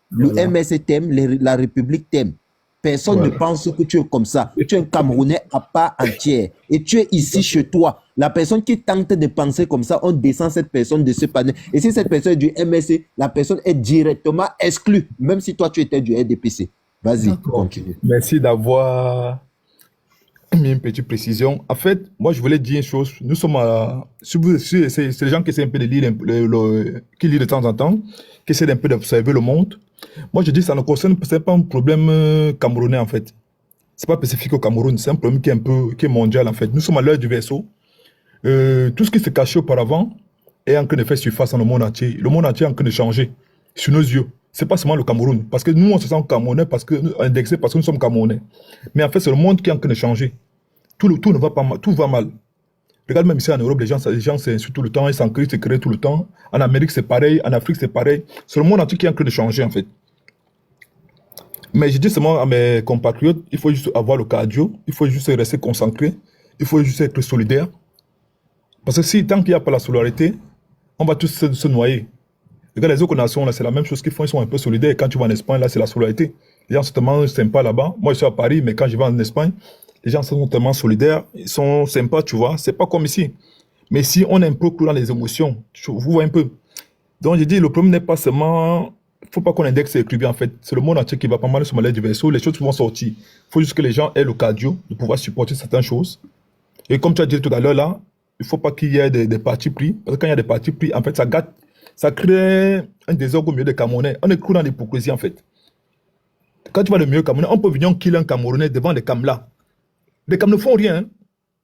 le Voilà. MSC t'aime, la République t'aime. Personne Voilà. ne pense que tu es comme ça. Tu es un Camerounais à part entière. Et tu es ici chez toi. La personne qui tente de penser comme ça, on descend cette personne de ce panel. Et si cette personne est du MSC, la personne est directement exclue. Même si toi, tu étais du RDPC. Vas-y, continue. Merci d'avoir mis une petite précision. En fait, moi, je voulais dire une chose. Nous sommes à... C'est les gens qui essaient un peu de lire, qui lisent de temps en temps, qui essaient un peu d'observer le monde. Moi, je dis ça ne concerne c'est pas un problème camerounais, en fait. C'est pas spécifique au Cameroun, c'est un problème qui est mondial, en fait. Nous sommes à l'heure du vaisseau. Tout ce qui se cachait auparavant est en train de faire surface dans le monde entier. Le monde entier est en train de changer sur nos yeux. C'est pas seulement le Cameroun. Parce que nous, on se sent Camerounais, indexés parce que nous sommes Camerounais. Mais en fait, c'est le monde qui est en train de changer. Tout ne va pas mal, tout va mal. Regarde, même ici en Europe, les gens s'insultent tout le temps, ils s'en crient, se créent tout le temps. En Amérique, c'est pareil. En Afrique, c'est pareil. C'est le monde entier qui est en train de changer, en fait. Mais je dis seulement à mes compatriotes, il faut juste avoir le cardio, il faut juste rester concentré, il faut juste être solidaire. Parce que si, tant qu'il n'y a pas la solidarité, on va tous se noyer. Regarde, les autres nations, là, c'est la même chose qu'ils font, ils sont un peu solidaires. Quand tu vas en Espagne, là, c'est la solidarité. Les gens sont tellement sympas là-bas. Moi, je suis à Paris, mais quand je vais en Espagne, les gens sont tellement solidaires, ils sont sympas, tu vois. C'est pas comme ici. Mais si on est un peu cool dans les émotions, vous voyez un peu. Donc, je dis, le problème n'est pas seulement... Il ne faut pas qu'on indexe les clubs, en fait. C'est le monde entier qui va pas mal sur l'aide du vaisseau. Les choses vont sortir. Il faut juste que les gens aient le cardio de pouvoir supporter certaines choses. Et comme tu as dit tout à l'heure, là, il ne faut pas qu'il y ait des partis pris. Parce que quand il y a des partis pris, en fait, ça gâte. Ça crée un désordre au milieu des Camerounais. On est cru dans l'hypocrisie, en fait. Quand tu vas le milieu Camerounais, on peut venir killer un Camerounais devant les Cam là. Les Cam ne font rien. Hein.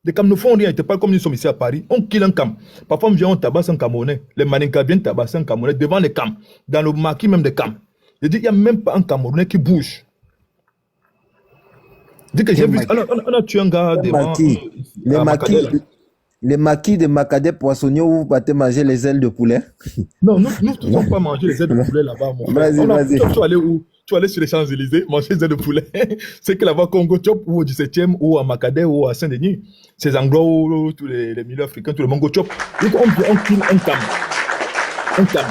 Les Cam ne font rien. Ils te parlent comme nous sommes ici à Paris. On kill un Cam. Parfois, on vient, on tabasse un Camerounais. Les Maninka viennent tabasser un Camerounais devant les Cam. Dans le maquis même des Cam. Je dis, il n'y a même pas un Camerounais qui bouge. Je dis que j'ai vu. On a tué un gars devant. Les maquis de Macadais poissonniers où vous partez manger les ailes de poulet. Non, nous ne pouvons pas manger les ailes de poulet là-bas, mon frère. Vas-y. Tu vas aller où? Tu vas aller sur les Champs-Élysées, manger les ailes de poulet. C'est que là-bas, Congo Chop, ou au 17e, ou à Macadais, ou à Saint-Denis. Ces endroits où tous les milieux africains, tout le Mongo Chop. Donc, on kill un cam. Un cam.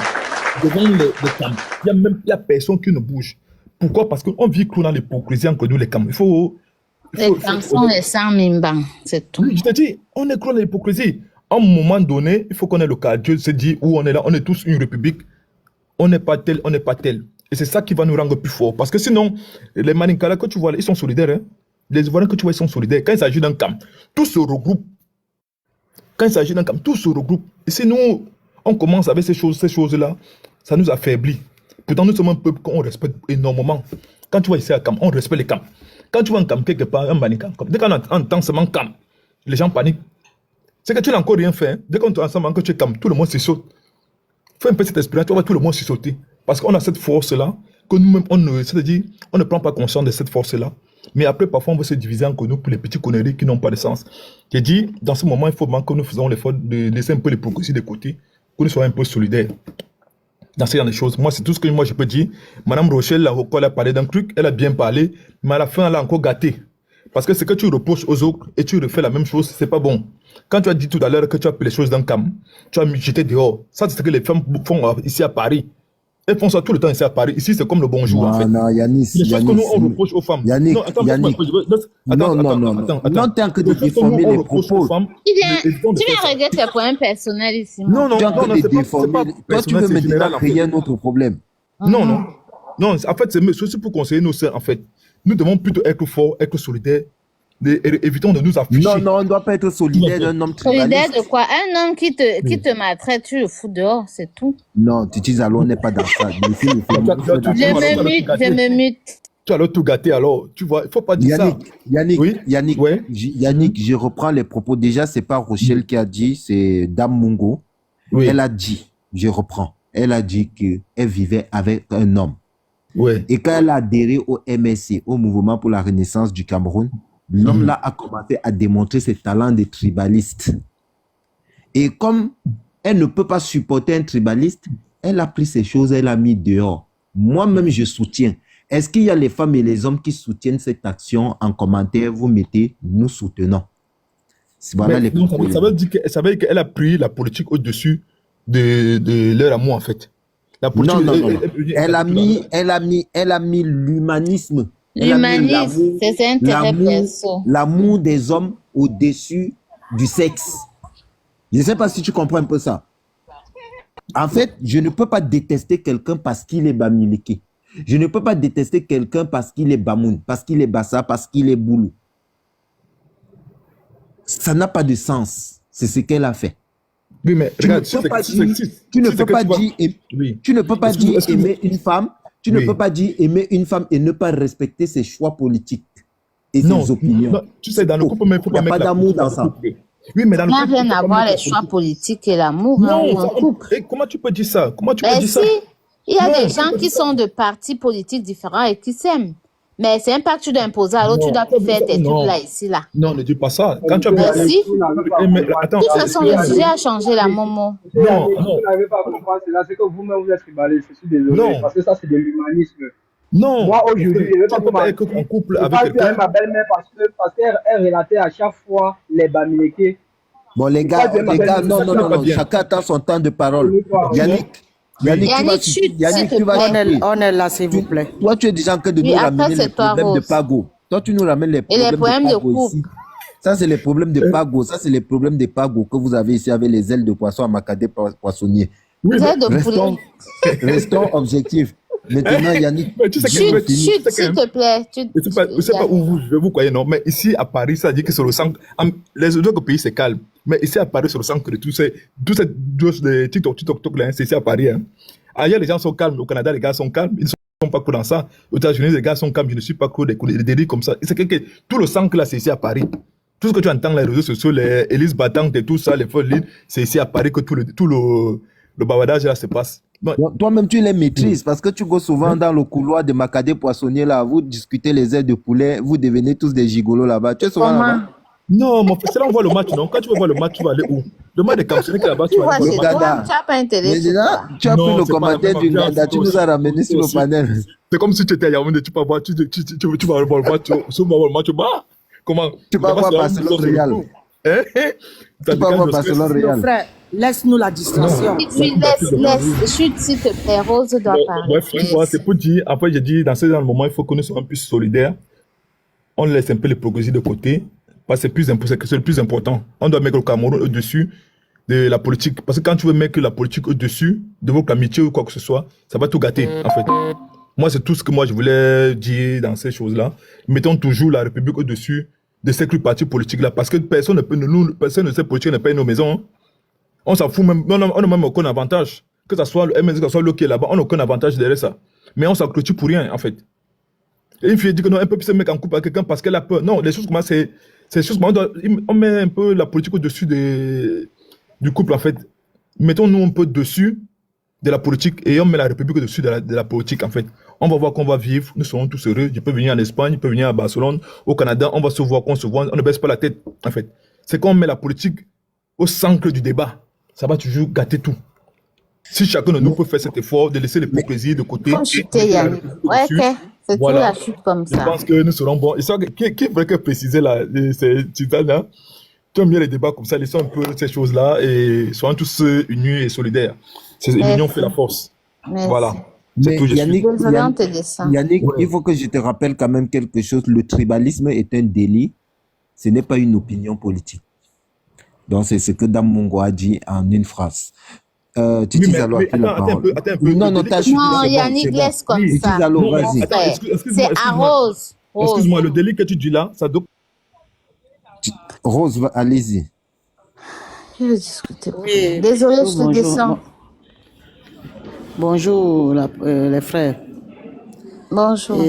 Devant les cam. Il n'y a personne qui ne bouge. Pourquoi? Parce qu'on vit dans l'hypocrisie entre nous, les cam. Les cams sont les sans mimbang, c'est tout. Je te dis, on est cru dans l'hypocrisie. À un moment donné, il faut qu'on ait le cardio, se dire où on est là, on est tous une république. On n'est pas tel, on n'est pas tel. Et c'est ça qui va nous rendre plus forts. Parce que sinon, les Maninkala que tu vois là, ils sont solidaires. Hein? Les Ivoiriens que tu vois, ils sont solidaires. Quand il s'agit d'un camp, tous se regroupent. Quand il s'agit d'un camp, tous se regroupent. Et si nous, on commence avec ces choses-là, ça nous affaiblit. Pourtant, nous sommes un peuple qu'on respecte énormément. Quand tu vois ici à camp, on respecte les camps. Quand tu vois un camp quelque part, un Maninka, dès qu'on entend seulement camp, les gens paniquent. C'est que tu n'as encore rien fait. Hein? Dès qu'on entend seulement que tu es camp, tout le monde s'y saute. Fais un peu cette expérience, tu vas voir tout le monde s'y sauter. Parce qu'on a cette force-là, que nous-mêmes, c'est-à-dire, on ne prend pas conscience de cette force-là. Mais après, parfois, on veut se diviser entre nous pour les petits conneries qui n'ont pas de sens. J'ai dit, dans ce moment, il faut que nous faisons l'effort de laisser un peu l'hypocrisie de côté, que nous soyons un peu solidaires. Dans ce genre de choses. Moi, c'est tout ce que moi je peux dire. Madame Rochelle, elle a parlé d'un truc, elle a bien parlé, mais à la fin, elle a encore gâté. Parce que ce que tu reproches aux autres et tu refais la même chose, c'est pas bon. Quand tu as dit tout à l'heure que tu as pris les choses dans le cam, tu as jeté dehors. Ça, c'est ce que les femmes font ici à Paris. Elles font ça tout le temps ici à Paris. Ici, c'est comme le bonjour, en fait. Non, Yannis. Les choses que nous, on reproche aux femmes. Yannick, non, attends, Yannick. attends. Non, tant que de déformer les propos. Tu viens régler tes points personnels ici. Non, c'est pas toi, tu veux maintenant créer un autre problème. Non, en fait, c'est aussi pour conseiller nos sœurs, en fait. Nous devons plutôt être forts, être solidaires. Évitons de nous afficher. Non, on ne doit pas être solidaire d'un homme solidaire de quoi? Un homme qui te maltraite, tu le fous dehors, c'est tout. Non, Titi Zalo n'est pas dans ça. Je me mute. Tu as tout gâté alors. Tu vois, il ne faut pas dire ça. Yannick, je reprends les propos. Déjà, ce n'est pas Rochelle qui a dit, c'est Dame Mungo. Oui. Elle a dit, je reprends, elle a dit qu'elle vivait avec un homme. Ouais. Et quand elle a adhéré au MSC, au Mouvement pour la Renaissance du Cameroun, l'homme là a commencé à démontrer ses talents de tribaliste. Et comme elle ne peut pas supporter un tribaliste, elle a pris ces choses, elle a mis dehors. Moi-même, je soutiens. Est-ce qu'il y a les femmes et les hommes qui soutiennent cette action? En commentaire, vous mettez « nous soutenons ». Voilà les Non, ça veut dire qu'elle a pris la politique au-dessus de leur amour, en fait. La politique, non. Elle a mis l'humanisme. L'humanisme, c'est ses intérêts perso. L'amour des hommes au-dessus du sexe. Je ne sais pas si tu comprends un peu ça. En fait, je ne peux pas détester quelqu'un parce qu'il est Bamileke. Je ne peux pas détester quelqu'un parce qu'il est Bamoun, parce qu'il est Bassa, parce qu'il est Boulou. Ça n'a pas de sens. C'est ce qu'elle a fait. Oui, mais tu ne peux pas dire aimer une femme. Tu ne peux pas dire aimer une femme et ne pas respecter ses choix politiques et ses opinions. Non, tu sais, dans le couple, il n'y a pas d'amour dans ça. Oui, mais dans le couple, rien à voir les choix politiques et l'amour. Non, comment tu peux dire ça? Comment tu peux dire ça? Il y a des gens qui sont de partis politiques différents et qui s'aiment. Mais c'est un pas que tu dois imposer à l'autre, tu dois faire tes trucs là, ici, là. Non, ne dis pas ça. Quand tu as Merci. De toute façon, le sujet a changé, la Momo. Non. Vous n'avez pas compris cela, c'est que vous-même vous êtes triballé. Je suis désolé. Non. Parce que ça, c'est de l'humanisme. Non. Moi, aujourd'hui, je ne vais pas en couple avec quelqu'un. Ma belle-mère parce qu'elle relatait à chaque fois les Bamileke. Bon, les gars, non. Chacun attend son temps de parole. Yannick, tu vas on est là, s'il vous plaît. Toi, tu es déjà en train de nous ramener les problèmes de Pago. Toi, tu nous ramènes les problèmes de Pago ici. Ça, c'est les problèmes de Pago. Ça, c'est les problèmes de Pago que vous avez ici avec les ailes de poisson à Macadé poissonnier. Restons objectifs. Maintenant, Yannick, chut, s'il te plaît. Je ne sais pas où vous croyez, non, mais ici à Paris, ça dit que c'est le centre. Les autres pays, c'est calme. Mais ici à Paris, c'est le centre de tout ces TikTok, c'est ici à Paris. Hein. Ailleurs, les gens sont calmes. Au Canada, les gars sont calmes. Ils ne sont pas cool dans ça. Aux États-Unis, les gars sont calmes. Je ne suis pas cool des délits comme ça. C'est que tout le centre là, c'est ici à Paris. Tout ce que tu entends, les réseaux sociaux, les hélices battantes et tout ça, les folles lignes, c'est ici à Paris que tout le bavardage là se passe. Toi-même, tu les maîtrises parce que tu vas souvent dans le couloir de Macadé poissonnier là, vous discutez les ailes de poulet, vous devenez tous des gigolos là-bas. Tu es souvent là-bas? Non, mon frère, c'est là où on voit le match, non? Quand tu vas voir le match, tu vas aller où? Le match de Campsonic là-bas, tu vas aller où? Tu n'as pas intérêt. Tu as pris le commentaire du Ganda, tu nous as ramené sur le panel. C'est comme si tu étais à Yaoundé, tu vas voir, tu vas voir le match, tu vas voir le match, bah, comment? Tu vas voir Barcelone Real. Tu vas voir Barcelone Real. Frère, laisse-nous la distraction. Chut, s'il te plaît, Rose doit parler. Bref, tu vois, c'est pour dire, après j'ai dit, dans ce moment, il faut que nous soyons plus solidaires. On laisse un peu les progressistes de côté. Parce que c'est le plus important. On doit mettre le Cameroun au-dessus de la politique. Parce que quand tu veux mettre la politique au-dessus de votre amitié ou quoi que ce soit, ça va tout gâter, en fait. Moi, c'est tout ce que moi je voulais dire dans ces choses-là. Mettons toujours la République au-dessus de ces partis politiques-là. Parce que personne de ces politiques ne paye nos maisons. Hein. On s'en fout même. On n'a même aucun avantage. Que ce soit le MS, que ce soit le qui est là-bas, on n'a aucun avantage derrière ça. Mais on s'en clôture pour rien, en fait. Et une fille dit que non, un peu plus se mettre en couple avec quelqu'un parce qu'elle a peur. Non, les choses comme ça, on met un peu la politique au-dessus du couple, en fait. Mettons-nous un peu dessus de la politique et on met la République au-dessus de la politique, en fait. On va voir qu'on va vivre, nous serons tous heureux. Je peux venir en Espagne, je peux venir à Barcelone, au Canada, on va se voir, on ne baisse pas la tête, en fait. C'est qu'on met la politique au centre du débat. Ça va toujours gâter tout. Si chacun de nous peut faire cet effort de laisser l'hypocrisie de côté. Ouais, c'est tout la chute comme ça. Je pense que nous serons bons. Et ça, qui voudrait que préciser là, ces titanes-là, tu aimes bien les débats comme ça, laissons un peu ces choses-là et soyons tous unis et solidaires. L'union fait la force. Merci. Voilà. Mais Yannick, il faut que je te rappelle quand même quelque chose. Le tribalisme est un délit. Ce n'est pas une opinion politique. Donc, c'est ce que Dame Mongo a dit en une phrase. Titi Zalo a pris la parole. Non, Yannick, laisse comme ça. C'est à Rose. Excuse-moi, le délit que tu dis là, ça doit... Rose, allez-y. Je vais discuter. Oui. Désolée, je te descends. Bonjour, les frères. Bonjour.